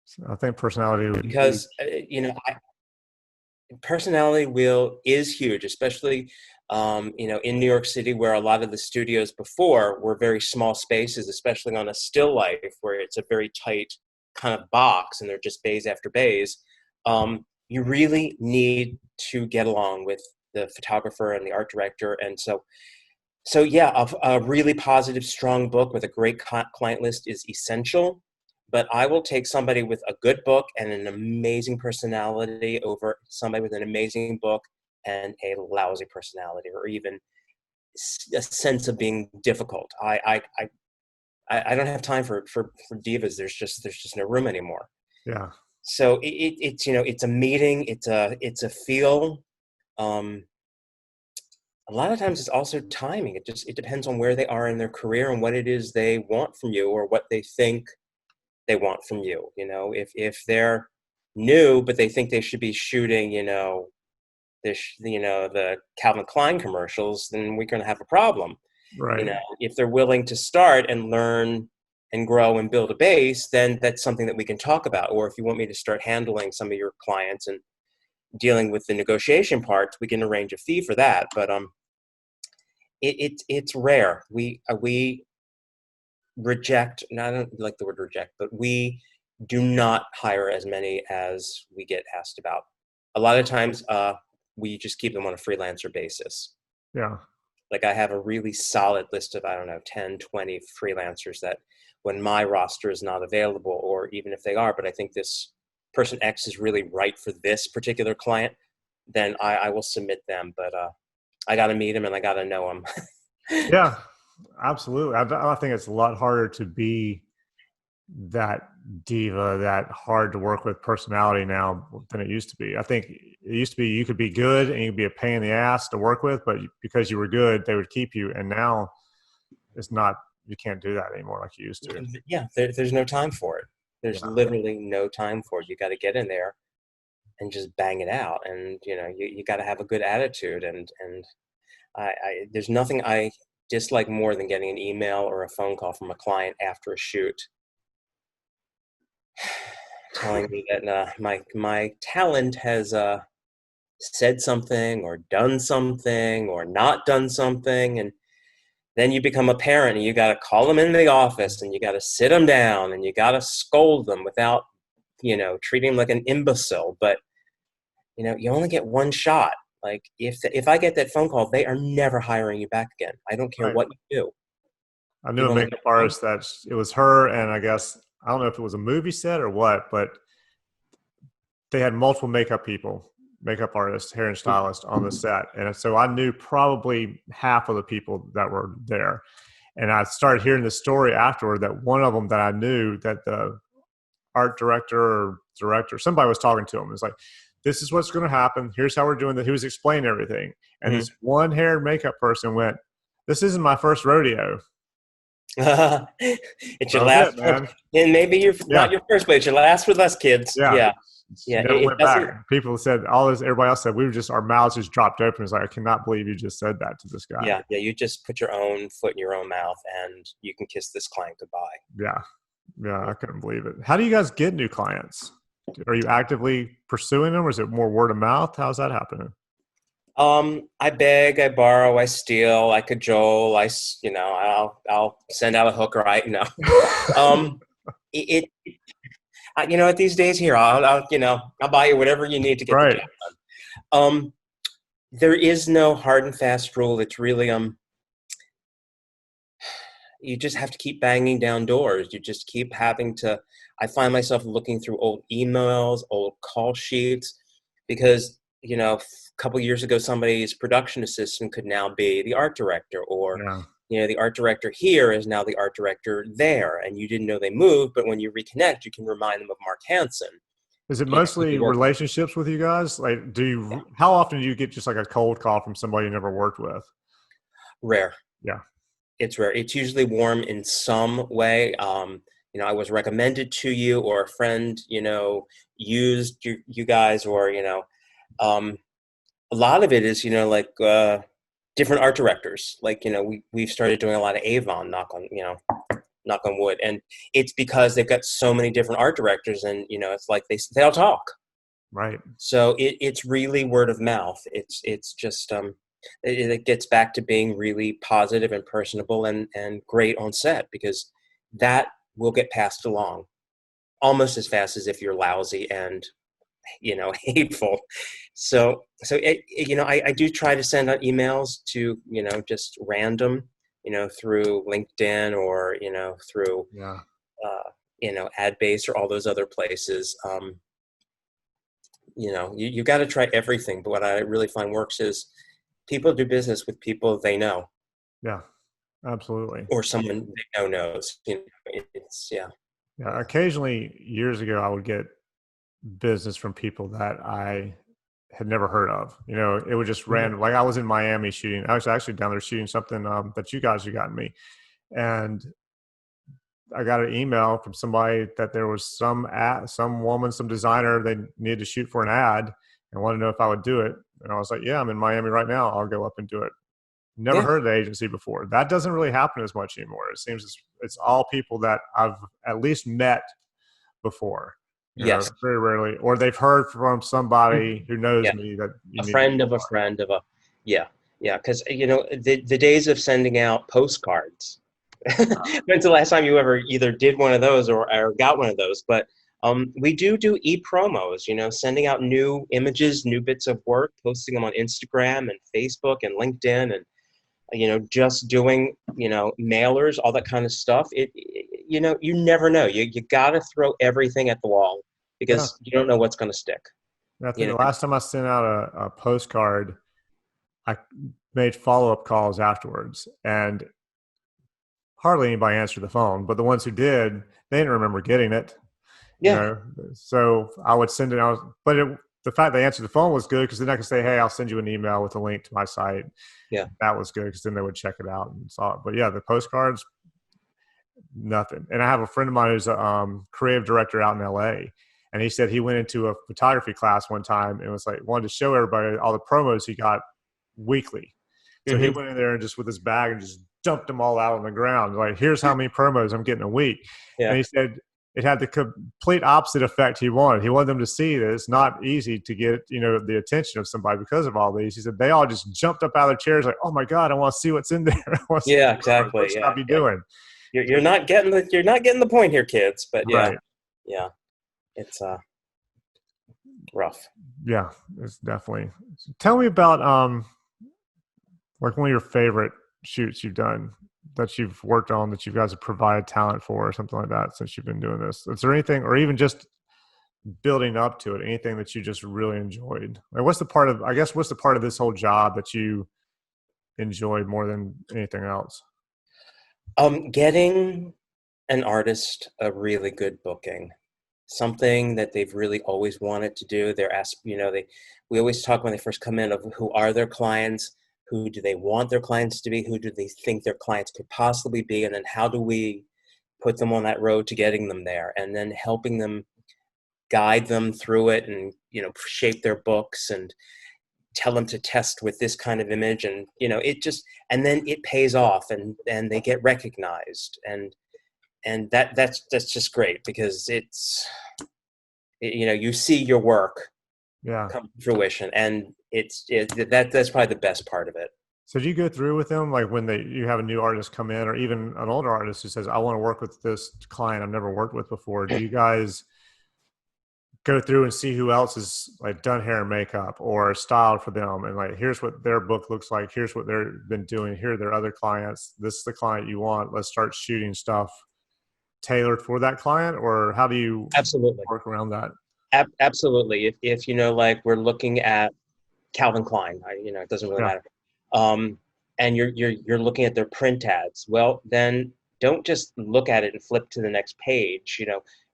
Speaker 1: So I think personality would be,
Speaker 2: because personality is huge, especially in New York City, where a lot of the studios before were very small spaces, especially on a still life where it's a very tight kind of box and they're just bays after bays. You really need to get along with the photographer and the art director, and so yeah, a really positive, strong book with a great client list is essential. But I will take somebody with a good book and an amazing personality over somebody with an amazing book and a lousy personality, or even a sense of being difficult. I don't have time for divas. There's just no room anymore.
Speaker 1: yeah.
Speaker 2: So it's a meeting. It's a feel. Um, a lot of times it's also timing. It depends on where they are in their career and what it is they want from you, or what they think they want from you. If they're new but they think they should be shooting the Calvin Klein commercials, then we're going to have a problem.
Speaker 1: Right.
Speaker 2: If they're willing to start and learn and grow and build a base, then that's something that we can talk about. Or if you want me to start handling some of your clients and dealing with the negotiation parts, we can arrange a fee for that. But it's rare. We reject, and I don't like the word reject, but we do not hire as many as we get asked about. A lot of times, we just keep them on a freelancer basis.
Speaker 1: Yeah.
Speaker 2: Like, I have a really solid list of, I don't know, 10, 20 freelancers that when my roster is not available, or even if they are, but I think this person X is really right for this particular client, then I will submit them. But I got to meet them and I got to know them.
Speaker 1: Yeah. Absolutely. I think it's a lot harder to be that diva, that hard to work with personality now than it used to be. I think it used to be you could be good and you'd be a pain in the ass to work with, but because you were good, they would keep you. And now it's not, you can't do that anymore like you used to.
Speaker 2: Yeah, there's no time for it. There's
Speaker 1: Yeah.
Speaker 2: literally no time for it. You got to get in there and just bang it out. And you got to have a good attitude. And There's nothing I dislike more than getting an email or a phone call from a client after a shoot telling me that my talent has said something or done something or not done something, and then you become a parent and you got to call them into the office and you got to sit them down and you got to scold them without, treating them like an imbecile. But you only get one shot. Like if I get that phone call, they are never hiring you back again. I don't care
Speaker 1: Right.
Speaker 2: what you do.
Speaker 1: I knew
Speaker 2: You've
Speaker 1: a
Speaker 2: only got
Speaker 1: makeup
Speaker 2: one.
Speaker 1: artist that it was her, and I guess I don't know if it was a movie set or what, but they had multiple makeup artists, hair and stylists on the set, and so I knew probably half of the people that were there. And I started hearing the story afterward that one of them that I knew, that the art director, somebody was talking to him. It's like, this is what's going to happen. Here's how we're doing that. He was explaining everything. And
Speaker 2: Mhm.
Speaker 1: this one hair and makeup person went, "This isn't my first rodeo."
Speaker 2: It's
Speaker 1: That
Speaker 2: your
Speaker 1: was it,
Speaker 2: last one,
Speaker 1: man.
Speaker 2: and maybe you're
Speaker 1: Yeah.
Speaker 2: not your first, but it's your last with us, kids.
Speaker 1: Yeah.
Speaker 2: Yeah,
Speaker 1: She
Speaker 2: yeah.
Speaker 1: never
Speaker 2: It
Speaker 1: went
Speaker 2: doesn't.
Speaker 1: back. People said all this, everybody else said, our mouths just dropped open. It's like, I cannot believe you just said that to this guy.
Speaker 2: Yeah, yeah. You just put your own foot in your own mouth, and you can kiss this client goodbye.
Speaker 1: Yeah. Yeah. I couldn't believe it. How do you guys get new clients? Are you actively pursuing them, or is it more word of mouth? How's that happening?
Speaker 2: I beg, I borrow, I steal, I cajole, I'll send out a hooker. Um, it, at these days here, I'll buy you whatever you need to get the
Speaker 1: Right.
Speaker 2: job done. There is no hard and fast rule. It's really, you just have to keep banging down doors. You just keep having to. I find myself looking through old emails, old call sheets, because a couple years ago, somebody's production assistant could now be the art director, or
Speaker 1: Yeah.
Speaker 2: the art director here is now the art director there, and you didn't know they moved, but when you reconnect, you can remind them of Mark Hansen.
Speaker 1: Is it
Speaker 2: Who
Speaker 1: mostly
Speaker 2: you work with.
Speaker 1: relationships with you guys? Like, how often do you get just like a cold call from somebody you never worked with?
Speaker 2: Rare.
Speaker 1: Yeah.
Speaker 2: It's rare. It's usually warm in some way. I was recommended to you, or a friend, used you guys, or um, a lot of it is, different art directors. Like, we've started doing a lot of Avon, knock on wood, and it's because they've got so many different art directors, and it's like they all talk.
Speaker 1: Right.
Speaker 2: So it's really word of mouth. It's just it gets back to being really positive and personable and great on set, because that will get passed along almost as fast as if you're lousy and hateful. I do try to send out emails to just random, through LinkedIn, or through
Speaker 1: Yeah.
Speaker 2: AdBase, or all those other places. You got to try everything, but what I really find works is people do business with people they know,
Speaker 1: Yeah. Absolutely.
Speaker 2: or someone they know knows. It's yeah.
Speaker 1: Yeah. Occasionally, years ago, I would get business from people that I had never heard of. It was just
Speaker 2: Mhm.
Speaker 1: random. Like, I was in Miami shooting. I was actually down there shooting something that you guys had gotten me, and I got an email from somebody that there was some woman, some designer they needed to shoot for an ad, and wanted to know if I would do it. And I was like, "Yeah, I'm in Miami right now. I'll go up and do it." Never
Speaker 2: Yeah.
Speaker 1: heard of the agency before. That doesn't really happen as much anymore. It seems it's all people that I've at least met before.
Speaker 2: Yes.
Speaker 1: Very rarely, or they've heard from somebody who knows
Speaker 2: Yeah.
Speaker 1: me that you
Speaker 2: A
Speaker 1: need to
Speaker 2: friend of a
Speaker 1: qualify.
Speaker 2: friend of a. Yeah. Yeah. Because the days of sending out postcards. When's the last time you ever either did one of those, or got one of those? But we do e-promos, sending out new images, new bits of work, posting them on Instagram and Facebook and LinkedIn, and just doing mailers, all that kind of stuff. You never know. You got to throw everything at the wall,
Speaker 1: Yeah,
Speaker 2: because you don't know what's going to stick.
Speaker 1: I
Speaker 2: You
Speaker 1: think
Speaker 2: know.
Speaker 1: the last time I sent out a postcard, I made follow up calls afterwards, and hardly anybody answered the phone. But the ones who did, they didn't remember getting it. you
Speaker 2: Yeah.
Speaker 1: know. So I would send it out, but the fact they answered the phone was good, because then I could say, "Hey, I'll send you an email with a link to my site."
Speaker 2: Yeah.
Speaker 1: That was good, because then they would check it out and saw it. But yeah, the postcards, nothing. And I have a friend of mine who's a creative director out in LA, and he said he went into a photography class one time and was like, wanted to show everybody all the promos he got weekly. So he went in there and just with his bag and just dumped them all out on the ground. Like, here's how many promos I'm getting a week.
Speaker 2: Yeah.
Speaker 1: And he said it had the complete opposite effect he wanted. He wanted them to see that it's not easy to get, the attention of somebody because of all these. He said they all just jumped up out of their chairs like, oh my God, I want to see what's in there.
Speaker 2: Yeah, exactly.
Speaker 1: What should I be doing?
Speaker 2: You're not getting the point here, kids. But yeah,
Speaker 1: right.
Speaker 2: Yeah, it's rough.
Speaker 1: Yeah, it's definitely. Tell me about like one of your favorite shoots you've done that you've worked on that you guys have provided talent for or something like that since you've been doing this. Is there anything, or even just building up to it, anything that you just really enjoyed? Like, what's the part of this whole job that you enjoyed more than anything else?
Speaker 2: Getting an artist a really good booking, something that they've really always wanted to do. They're asked, we always talk when they first come in of who are their clients, who do they want their clients to be, who do they think their clients could possibly be, and then how do we put them on that road to getting them there, and then helping them, guide them through it, and shape their books and tell them to test with this kind of image, and and then it pays off, and they get recognized, and that's just great because you see your work come to fruition, and that's probably the best part of it.
Speaker 1: So do you go through with them, like when you have a new artist come in, or even an older artist who says, I want to work with this client I've never worked with before? Do you guys go through and see who else has like done hair and makeup or styled for them, and like, here's what their book looks like, here's what they've been doing, here are their other clients, this is the client you want, let's start shooting stuff tailored for that client? Or how do you
Speaker 2: absolutely
Speaker 1: work around that?
Speaker 2: Absolutely. If like we're looking at Calvin Klein, it doesn't really matter. And you're looking at their print ads. Well, then don't just look at it and flip to the next page.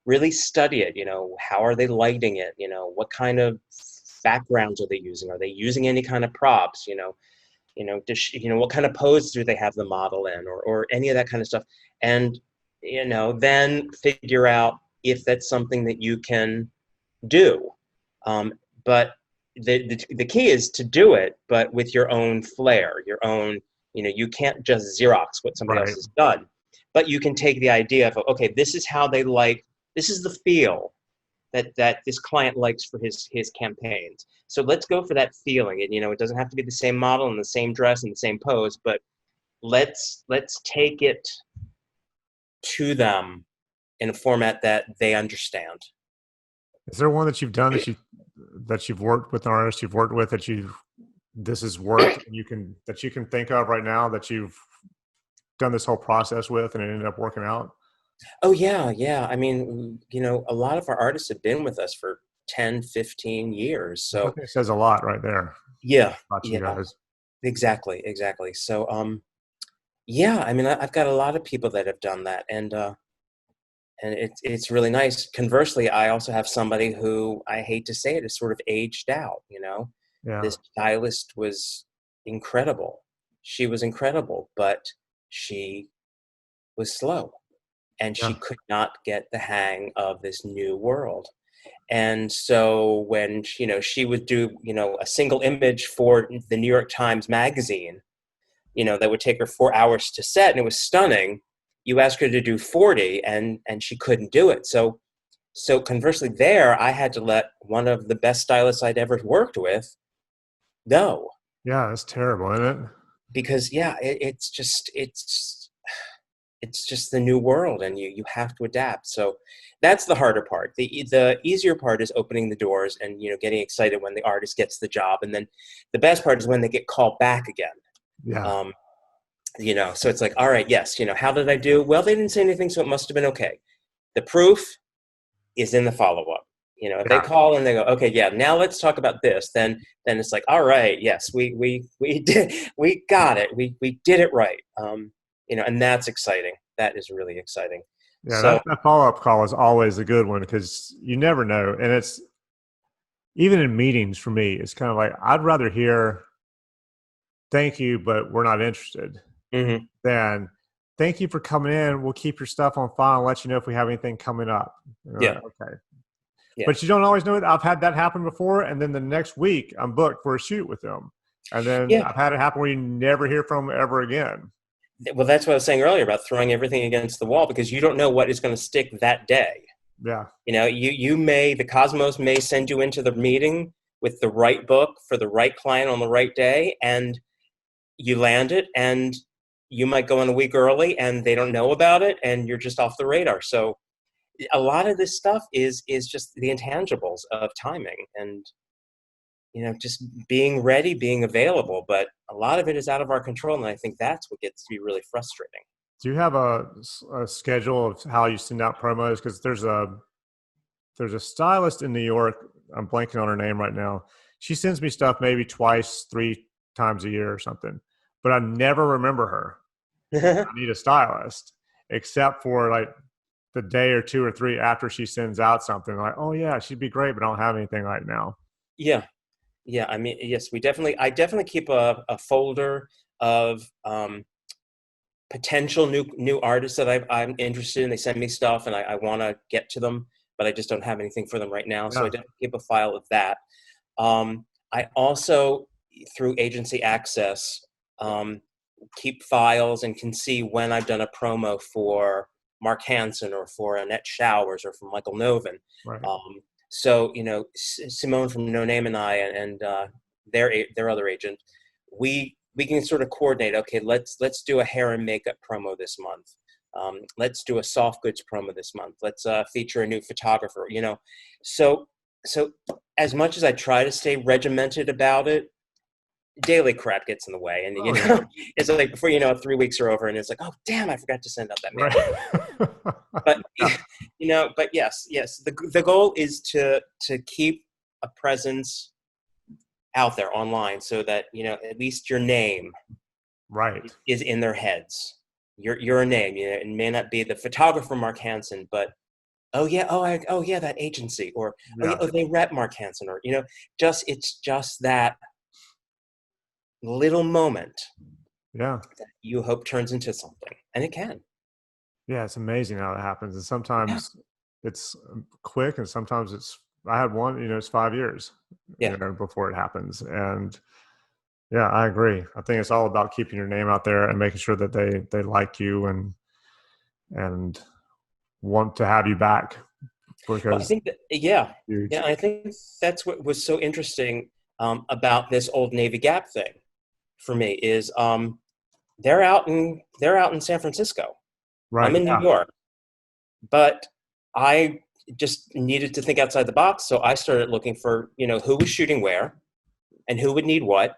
Speaker 2: Really study it. How are they lighting it? What kind of backgrounds are they using? Are they using any kind of props? What kind of pose do they have the model in, or any of that kind of stuff? And then figure out if that's something that you can do. But the key is to do it, but with your own flair, your own, you can't just Xerox what somebody else has done, but you can take the idea of, okay, this is how they like, this is the feel that this client likes for his campaigns. So let's go for that feeling. And, it doesn't have to be the same model and the same dress and the same pose, but let's take it to them in a format that they understand.
Speaker 1: Is there one that you've done that you've worked with, an artist you've worked with this has worked that you can think of right now that you've done this whole process with and it ended up working out?
Speaker 2: Oh yeah. I mean, a lot of our artists have been with us for 10, 15 years. So
Speaker 1: I think it says a lot right there.
Speaker 2: Yeah.
Speaker 1: About you guys.
Speaker 2: Exactly. So yeah, I mean, I've got a lot of people that have done that, and it's really nice. Conversely, I also have somebody who, I hate to say it, is sort of aged out.
Speaker 1: Yeah.
Speaker 2: This stylist was incredible. She was incredible, but she was slow, and she could not get the hang of this new world. And so when she would do a single image for the New York Times Magazine, that would take her 4 hours to set, and it was stunning. You ask her to do 40 and she couldn't do it. So conversely there, I had to let one of the best stylists I'd ever worked with go.
Speaker 1: Yeah, that's terrible, isn't it?
Speaker 2: Because it's just the new world, and you have to adapt. So that's the harder part. The easier part is opening the doors and getting excited when the artist gets the job, and then the best part is when they get called back again.
Speaker 1: Yeah.
Speaker 2: So it's like, all right, yes, how did I do? Well, they didn't say anything, so it must have been okay. The proof is in the follow-up. If they call and they go, okay, yeah, now let's talk about this, then it's like, all right, yes, we got it. We did it right. And that's exciting. That is really exciting.
Speaker 1: Yeah,
Speaker 2: so,
Speaker 1: that follow-up call is always a good one because you never know. And it's, even in meetings for me, it's kind of like, I'd rather hear, thank you, but we're not interested, than thank you for coming in. We'll keep your stuff on file and let you know if we have anything coming up.
Speaker 2: Yeah.
Speaker 1: Okay.
Speaker 2: Yeah.
Speaker 1: But you don't always know it. I've had that happen before. And then the next week I'm booked for a shoot with them. And then
Speaker 2: Yeah.
Speaker 1: I've had it happen where you never hear from them ever again.
Speaker 2: Well, that's what I was saying earlier about throwing everything against the wall, because you don't know what is going to stick that day.
Speaker 1: Yeah.
Speaker 2: The cosmos may send you into the meeting with the right book for the right client on the right day, and you land it, and you might go in a week early and they don't know about it, and you're just off the radar. So a lot of this stuff is just the intangibles of timing, and just being ready, being available. But a lot of it is out of our control, and I think that's what gets to be really frustrating.
Speaker 1: Do you have a schedule of how you send out promos? Because there's a stylist in New York. I'm blanking on her name right now. She sends me stuff maybe twice, 3 times a year or something, but I never remember her. I need a stylist, except for like the day or 2 or 3 after she sends out something. Like, oh yeah, she'd be great, but I don't have anything right now.
Speaker 2: Yeah. Yeah. I mean, yes, I definitely keep a folder of potential new artists that I'm interested in. They send me stuff and I want to get to them, but I just don't have anything for them right now. So I
Speaker 1: Yeah,
Speaker 2: definitely keep a file of that. I also, through agency access, um, keep files and can see when I've done a promo for Mark Hansen or for Annette Showers or for Michael Novin.
Speaker 1: right.
Speaker 2: So, Simone from No Name and I and their other agent, we can sort of coordinate. Okay, let's do a hair and makeup promo this month. Let's do a soft goods promo this month. Let's feature a new photographer. So so as much as I try to stay regimented about it, daily crap gets in the way, and
Speaker 1: Oh yeah,
Speaker 2: it's like before you know it, 3 weeks are over, and it's like, oh damn, I forgot to send out that mail.
Speaker 1: right.
Speaker 2: But
Speaker 1: Yeah,
Speaker 2: but yes, the goal is to keep a presence out there online, so that at least your name
Speaker 1: right.
Speaker 2: is in their heads. Your name, it may not be the photographer Mark Hansen, but oh yeah, oh yeah, that agency, or oh yeah,
Speaker 1: Yeah,
Speaker 2: oh, they rep Mark Hansen, or it's just that little moment
Speaker 1: yeah,
Speaker 2: that you hope turns into something, and it can.
Speaker 1: yeah. It's amazing how it happens, and
Speaker 2: Yeah,
Speaker 1: sometimes it's quick, and sometimes it's. I had one. It's 5 years.
Speaker 2: yeah.
Speaker 1: Before it happens, and yeah, I agree. I think it's all about keeping your name out there and making sure that they like you and want to have you back
Speaker 2: Well, I
Speaker 1: because
Speaker 2: think that, yeah,
Speaker 1: huge.
Speaker 2: I think that's what was so interesting about this Old Navy Gap thing for me is they're out in San Francisco. I'm
Speaker 1: Right.
Speaker 2: in New
Speaker 1: Yeah.
Speaker 2: York, but I just needed to think outside the box, so I started looking for who was shooting where and who would need what,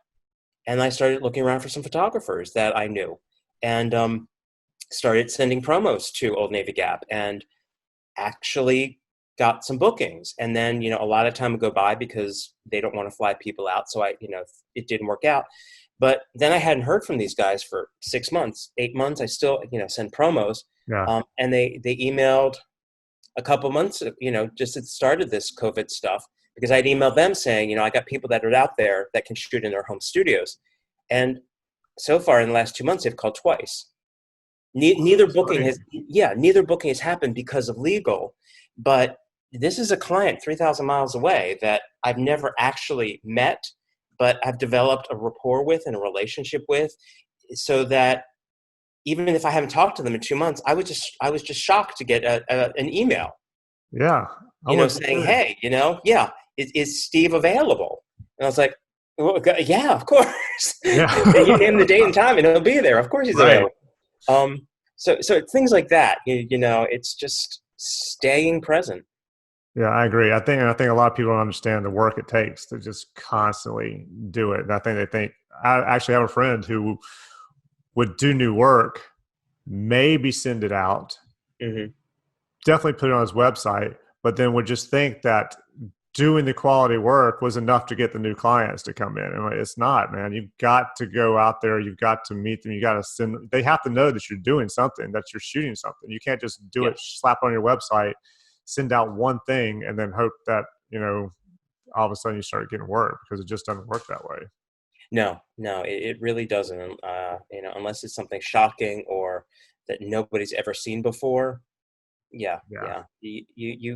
Speaker 2: and I started looking around for some photographers that I knew, and started sending promos to Old Navy Gap, and actually got some bookings. And then a lot of time would go by because they don't want to fly people out, so it didn't work out. But then I hadn't heard from these guys for 6 months, 8 months. I still send promos,
Speaker 1: Yeah.
Speaker 2: and they emailed a couple months, just at the start of this COVID stuff, because I'd emailed them saying, I got people that are out there that can shoot in their home studios. And so far in the last 2 months, they've called twice. Neither
Speaker 1: That's
Speaker 2: booking
Speaker 1: great.
Speaker 2: has happened because of legal, but this is a client 3,000 miles away that I've never actually met, but I've developed a rapport with and a relationship with, so that even if I haven't talked to them in 2 months, I was just shocked to get an email,
Speaker 1: Yeah. I was
Speaker 2: saying,
Speaker 1: too.
Speaker 2: hey, yeah, is Steve available? And I was like, well, yeah, of course. And you
Speaker 1: Yeah.
Speaker 2: name the date and time, and he'll be there. Of course, he's
Speaker 1: Right.
Speaker 2: available. So it's things like that. It's just staying present.
Speaker 1: Yeah, I agree. I think a lot of people don't understand the work it takes to just constantly do it. And I think they think I actually have a friend who would do new work, maybe send it out,
Speaker 2: Hmm.
Speaker 1: definitely put it on his website, but then would just think that doing the quality work was enough to get the new clients to come in. And it's not, man. You've got to go out there. You've got to meet them. You got to send. They have to know that you're doing something, that you're shooting something. You can't just do
Speaker 2: Yeah.
Speaker 1: it, slap on your website, send out one thing, and then hope that all of a sudden you start getting work, because it just doesn't work that way.
Speaker 2: No, it really doesn't. Unless it's something shocking or that nobody's ever seen before. Yeah,
Speaker 1: Yeah.
Speaker 2: yeah.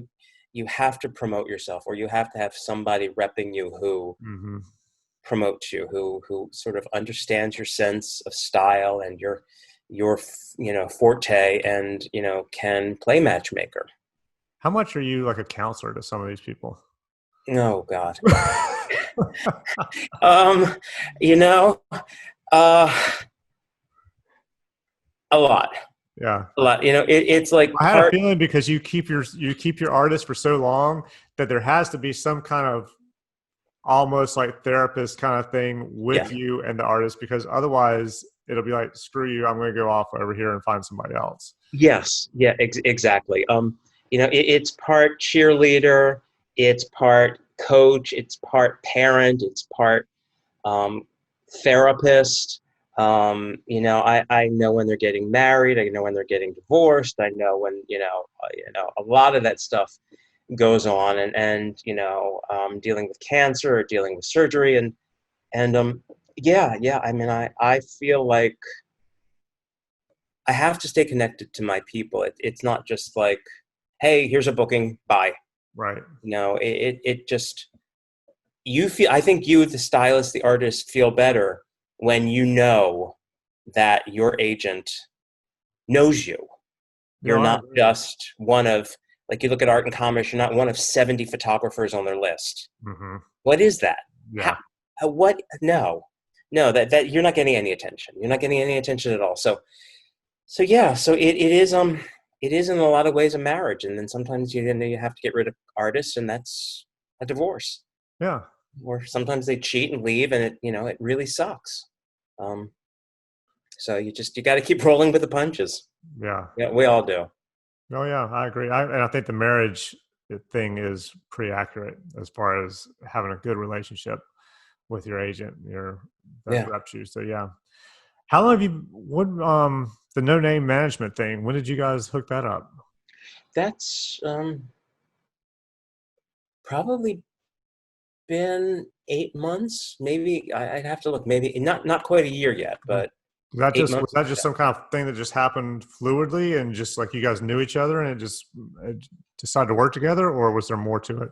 Speaker 2: You have to promote yourself, or you have to have somebody repping you who
Speaker 1: Hmm.
Speaker 2: promotes you, who sort of understands your sense of style and your forte, and can play matchmaker.
Speaker 1: How much are you like a counselor to some of these people?
Speaker 2: Oh God. um, you know, uh, a lot,
Speaker 1: Yeah.
Speaker 2: a lot. It's like
Speaker 1: I had a
Speaker 2: part.
Speaker 1: feeling because you keep your artist for so long that there has to be some kind of almost like therapist kind of thing
Speaker 2: Yeah.
Speaker 1: with you and the artist, because otherwise it'll be like, screw you, I'm going to go off over here and find somebody else.
Speaker 2: Yes. Yeah. Exactly. It's part cheerleader, it's part coach, it's part parent, it's part um, therapist. I know when they're getting married. I know when they're getting divorced. I know when a lot of that stuff goes on, and dealing with cancer or dealing with surgery, and yeah. I mean, I feel like I have to stay connected to my people. It's not just like, hey, here's a booking, bye.
Speaker 1: Right.
Speaker 2: It just, you feel, I think you, the stylist, the artist, feel better when you know that your agent knows you. You're
Speaker 1: No, I
Speaker 2: not
Speaker 1: agree.
Speaker 2: just one of, like, you look at art and commerce, you're not one of 70 photographers on their list.
Speaker 1: Hmm.
Speaker 2: What is that? How,
Speaker 1: Yeah.
Speaker 2: what? No, no, that you're not getting any attention. You're not getting any attention at all. So yeah, so it is in a lot of ways a marriage, and then sometimes you have to get rid of artists, and that's a divorce.
Speaker 1: Yeah.
Speaker 2: Or sometimes they cheat and leave, and it really sucks. Um, so you got to keep rolling with the punches.
Speaker 1: Yeah.
Speaker 2: Yeah, we all do.
Speaker 1: Oh yeah, I agree. And I think the marriage thing is pretty accurate as far as having a good relationship with your agent, your that
Speaker 2: Yeah,
Speaker 1: reps you. So yeah. How long have you what the no name management thing, when did you guys hook that up?
Speaker 2: that's probably been 8 months, maybe. I'd have to look. Maybe not quite a year yet, but
Speaker 1: That
Speaker 2: eight
Speaker 1: just was
Speaker 2: months.
Speaker 1: that just some kind of thing that just happened fluidly and just like you guys knew each other and it decided to work together, or was there more to it?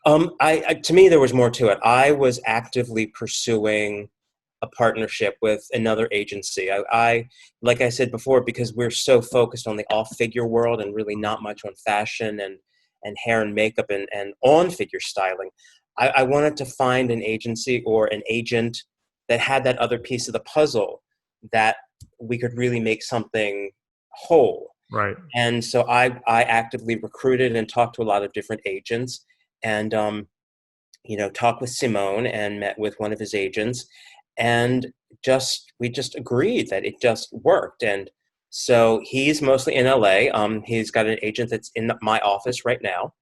Speaker 2: To me, there was more to it. I was actively pursuing a partnership with another agency. Like I said before, because we're so focused on the off figure world and really not much on fashion and hair and makeup and on figure styling. I wanted to find an agency or an agent that had that other piece of the puzzle, that we could really make something whole.
Speaker 1: Right.
Speaker 2: And so I actively recruited and talked to a lot of different agents, and talked with Simone and met with one of his agents, and we just agreed that it just worked. And so he's mostly in LA. He's got an agent that's in my office right now,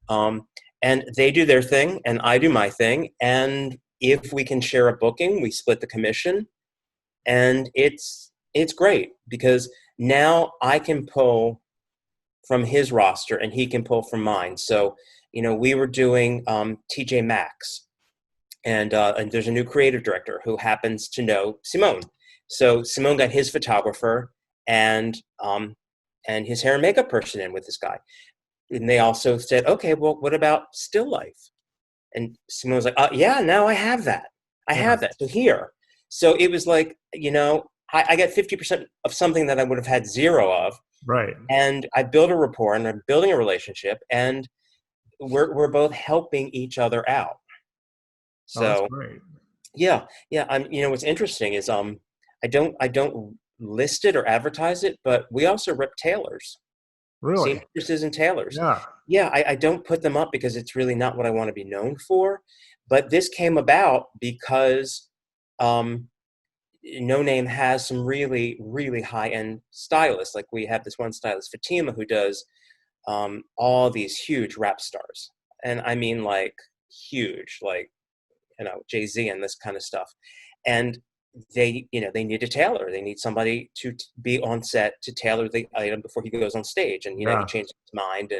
Speaker 2: um, and they do their thing, and I do my thing. And if we can share a booking, we split the commission, and it's great because now I can pull from his roster and he can pull from mine. So, we were doing TJ Maxx, and there's a new creative director who happens to know Simone. So Simone got his photographer and his hair and makeup person in with this guy. And they also said, okay, well, what about still life? And Simone was like, yeah, now I have that. I
Speaker 1: Yeah.
Speaker 2: have that. So here. So it was like, I got 50% of something that I would have had zero of,
Speaker 1: Right.
Speaker 2: and I built a rapport and I'm building a relationship, and we're both helping each other out.
Speaker 1: Oh, that's
Speaker 2: So
Speaker 1: great.
Speaker 2: yeah, yeah. What's interesting is I don't list it or advertise it, but we also rip tailors,
Speaker 1: Really?
Speaker 2: seamstresses and tailors.
Speaker 1: Yeah.
Speaker 2: Yeah, I don't put them up because it's really not what I want to be known for. But this came about because um, No Name has some really, really high end stylists. Like, we have this one stylist, Fatima, who does all these huge rap stars. And I mean, like, huge, like, Jay-Z and this kind of stuff. And they need a tailor. They need somebody to be on set to tailor the item before he goes on stage. And, he
Speaker 1: Yeah.
Speaker 2: changed his mind.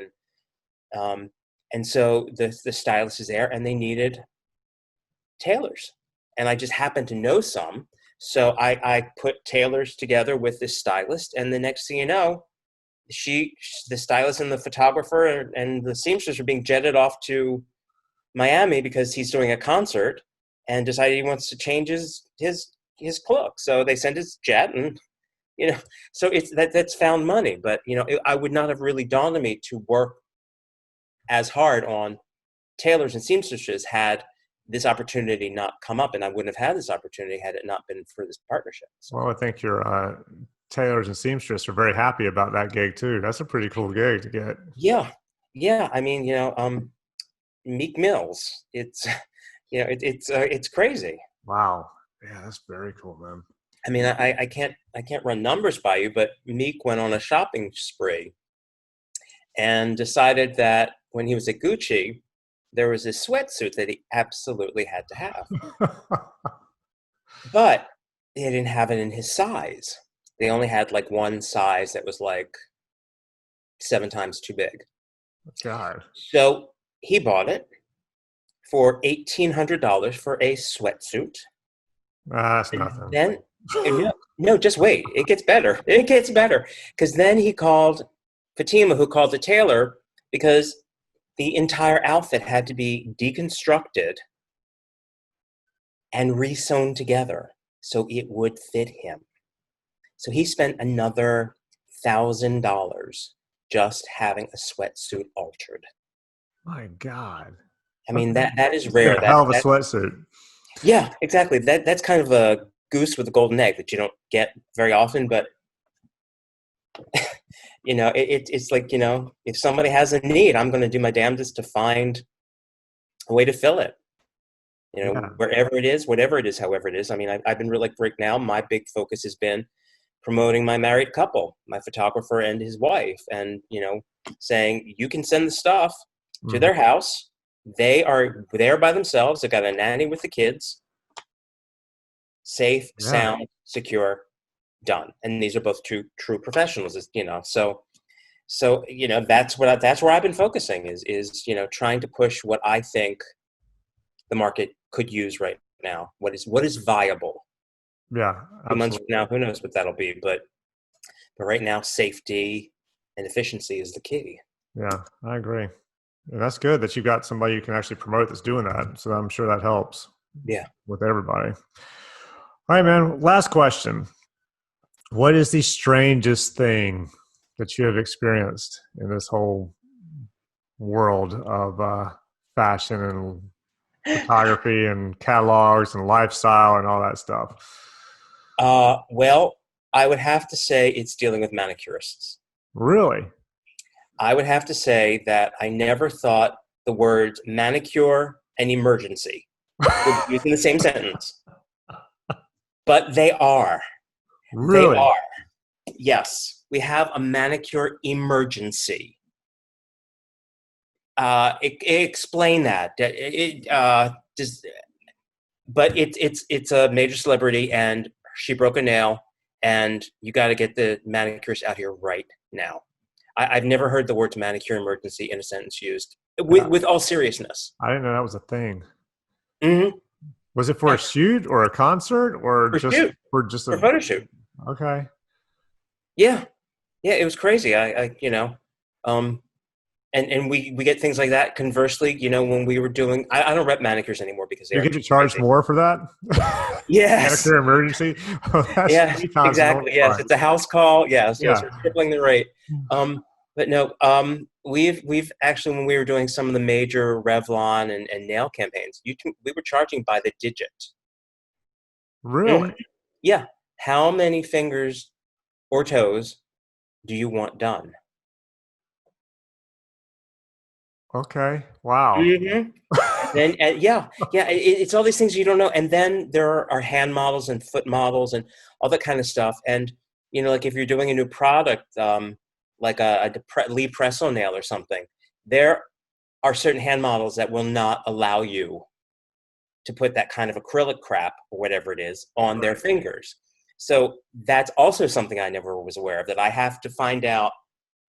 Speaker 2: Um, and so the stylist is there, and they needed tailors. And I just happened to know some. So I put tailors together with this stylist. And the next thing you know, the stylist and the photographer and the seamstress are being jetted off to Miami because he's doing a concert. and decided he wants to change his look. So they send his jet, and so that's found money. But I would not have really dawned on me to work as hard on tailors and seamstresses had this opportunity not come up, and I wouldn't have had this opportunity had it not been for this partnership. So.
Speaker 1: Well, I think your tailors and seamstress are very happy about that gig too. That's a pretty cool gig to get.
Speaker 2: Yeah. I mean, Meek Mills. It's it's crazy.
Speaker 1: Wow. Yeah, that's very cool, man.
Speaker 2: I mean, I can't run numbers by you, but Meek went on a shopping spree and decided that when he was at Gucci, there was this sweatsuit that he absolutely had to have. But they didn't have it in his size. They only had like one size that was like 7 times too big.
Speaker 1: God.
Speaker 2: So he bought it for $1,800 for a sweatsuit.
Speaker 1: That's
Speaker 2: And
Speaker 1: nothing.
Speaker 2: then, no, just wait. It gets better. It gets better. Because then he called Fatima, who called the tailor, because the entire outfit had to be deconstructed and re-sewn together so it would fit him. So he spent another $1,000 just having a sweatsuit altered.
Speaker 1: My God.
Speaker 2: I mean, that is
Speaker 1: It's
Speaker 2: rare.
Speaker 1: a hell of a sweatsuit.
Speaker 2: Yeah, exactly. That's kind of a goose with a golden egg that you don't get very often, but it's like, if somebody has a need, I'm going to do my damnedest to find a way to fill it.
Speaker 1: Yeah.
Speaker 2: Wherever it is, whatever it is, however it is. I mean, I've been really, like, right now, my big focus has been promoting my married couple, my photographer and his wife, and, saying you can send the stuff to their house. They are there by themselves. They got a nanny with the kids. Safe, sound, secure, done. And these are both true professionals, so that's where I've been focusing is trying to push what I think the market could use right now. What is viable?
Speaker 1: Yeah.
Speaker 2: A few months from now, who knows what that'll be, but right now, safety and efficiency is the key.
Speaker 1: Yeah, I agree. And that's good that you've got somebody you can actually promote that's doing that. So I'm sure that helps.
Speaker 2: Yeah.
Speaker 1: With everybody. All right, man. Last question. What is the strangest thing that you have experienced in this whole world of fashion and photography and catalogs and lifestyle and all that stuff?
Speaker 2: Well, I would have to say it's dealing with manicurists.
Speaker 1: Really?
Speaker 2: I would have to say that I never thought the words manicure and emergency would be used in the same sentence. But they are.
Speaker 1: Really?
Speaker 2: They are. Yes. We have a manicure emergency. Explain that. But it's a major celebrity, and she broke a nail, and you got to get the manicurist out here right now. I've never heard the words manicure emergency in a sentence used with all seriousness.
Speaker 1: I didn't know that was a thing.
Speaker 2: Mm-hmm.
Speaker 1: Was it for a shoot or a concert or for a
Speaker 2: photo shoot?
Speaker 1: Okay.
Speaker 2: Yeah, it was crazy. And we get things like that. Conversely, when we were doing, I don't rep manicures anymore because
Speaker 1: you get to charge more for that.
Speaker 2: Yes.
Speaker 1: Manicure emergency.
Speaker 2: Yeah, exactly. Yes, it's a house call. Yes,
Speaker 1: yeah.
Speaker 2: So we're tripling the rate. But no, we've actually, when we were doing some of the major Revlon and nail campaigns, we were charging by the digit.
Speaker 1: Really?
Speaker 2: Mm-hmm. Yeah. How many fingers or toes do you want done?
Speaker 1: Okay. Wow.
Speaker 2: Mm-hmm. And it's all these things you don't know. And then there are hand models and foot models and all that kind of stuff. And, like if you're doing a new product, like a Lee Presso nail or something, there are certain hand models that will not allow you to put that kind of acrylic crap or whatever it is on their fingers. So that's also something I never was aware of, that I have to find out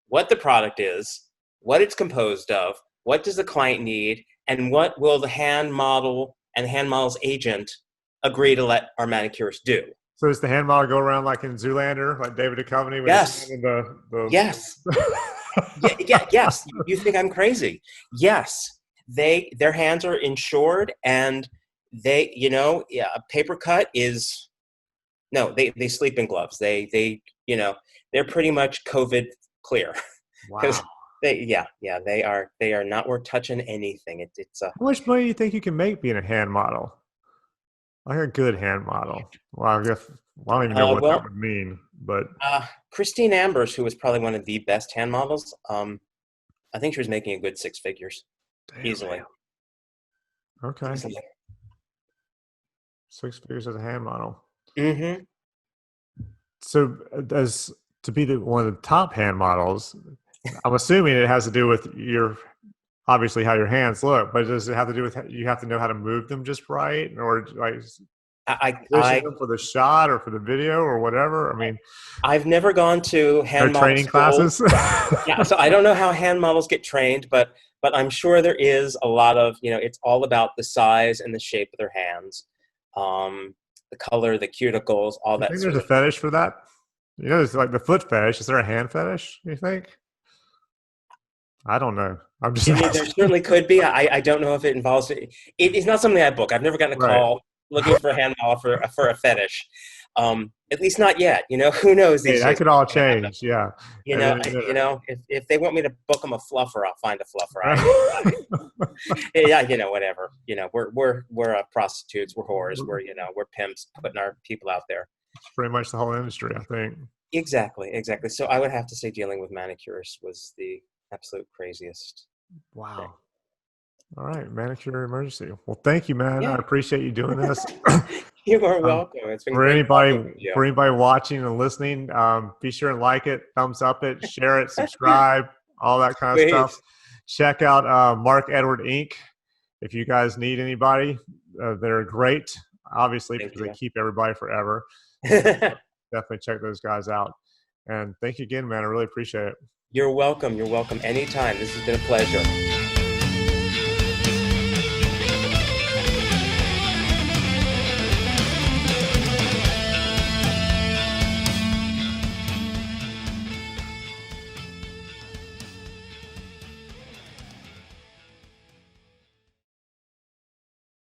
Speaker 2: what the product is, what it's composed of, what does the client need, and what will the hand model and hand model's agent agree to let our manicurist do.
Speaker 1: So does the hand model go around like in Zoolander, like David Duchovny? When
Speaker 2: Yes.
Speaker 1: The...
Speaker 2: Yes. Yes. You think I'm crazy? Yes. Their hands are insured, and They, yeah, a paper cut is no. They sleep in gloves. They're pretty much COVID clear because
Speaker 1: Wow.
Speaker 2: they are not worth touching anything. It's a
Speaker 1: How much money do you think you can make being a hand model? Like a good hand model. Well, I guess I don't even know what that
Speaker 2: well,
Speaker 1: would mean, but
Speaker 2: Christine Ambers, who was probably one of the best hand models. I think she was making a good six figures
Speaker 1: damn,
Speaker 2: easily.
Speaker 1: man. Okay.
Speaker 2: Easily.
Speaker 1: 6 figures as a hand model.
Speaker 2: Mm-hmm.
Speaker 1: So, as to be one of the top hand models, I'm assuming it has to do with obviously how your hands look, but does it have to do with you have to know how to move them just right, or like
Speaker 2: I,
Speaker 1: position
Speaker 2: I
Speaker 1: them for the shot or for the video or whatever? I mean,
Speaker 2: I've never gone to
Speaker 1: no
Speaker 2: hand model
Speaker 1: training
Speaker 2: school.
Speaker 1: classes.
Speaker 2: Yeah, so I don't know how hand models get trained, but I'm sure there is a lot of, it's all about the size and the shape of their hands, the color, the cuticles, all
Speaker 1: You
Speaker 2: that
Speaker 1: think there's
Speaker 2: sort
Speaker 1: a
Speaker 2: of thing.
Speaker 1: fetish for that? There's like the foot fetish. Is there a hand fetish? You think? I don't know. I'm just
Speaker 2: There
Speaker 1: asking.
Speaker 2: certainly could be. I don't know if it involves it. It's not something I book. I've never gotten a
Speaker 1: Right.
Speaker 2: call looking for a hand model for a fetish. At least not yet. Who knows
Speaker 1: Hey,
Speaker 2: these
Speaker 1: that
Speaker 2: days
Speaker 1: could
Speaker 2: what's
Speaker 1: all
Speaker 2: going to happen.
Speaker 1: change. Yeah. And then,
Speaker 2: If they want me to book them a fluffer, I'll find a fluffer.
Speaker 1: right.
Speaker 2: Yeah, whatever. We're prostitutes, we're whores, we're pimps putting our people out there.
Speaker 1: It's pretty much the whole industry, I think.
Speaker 2: Exactly. So I would have to say dealing with manicurists was the absolute craziest thing.
Speaker 1: Wow. All right, Manicure Emergency. Well, thank you, man. I
Speaker 2: Yeah,
Speaker 1: appreciate you doing this.
Speaker 2: you are welcome. It's been
Speaker 1: For
Speaker 2: great talking
Speaker 1: anybody,
Speaker 2: with you.
Speaker 1: for anybody watching and listening, be sure and like it, thumbs up it, share it, subscribe, all that kind of stuff.
Speaker 2: Please.
Speaker 1: Check out Mark Edward Inc. If you guys need anybody, they're great. Obviously,
Speaker 2: Thank
Speaker 1: because they
Speaker 2: you.
Speaker 1: keep everybody forever. Definitely check those guys out. And thank you again, man. I really appreciate it.
Speaker 2: You're welcome. You're welcome anytime. This has been a pleasure.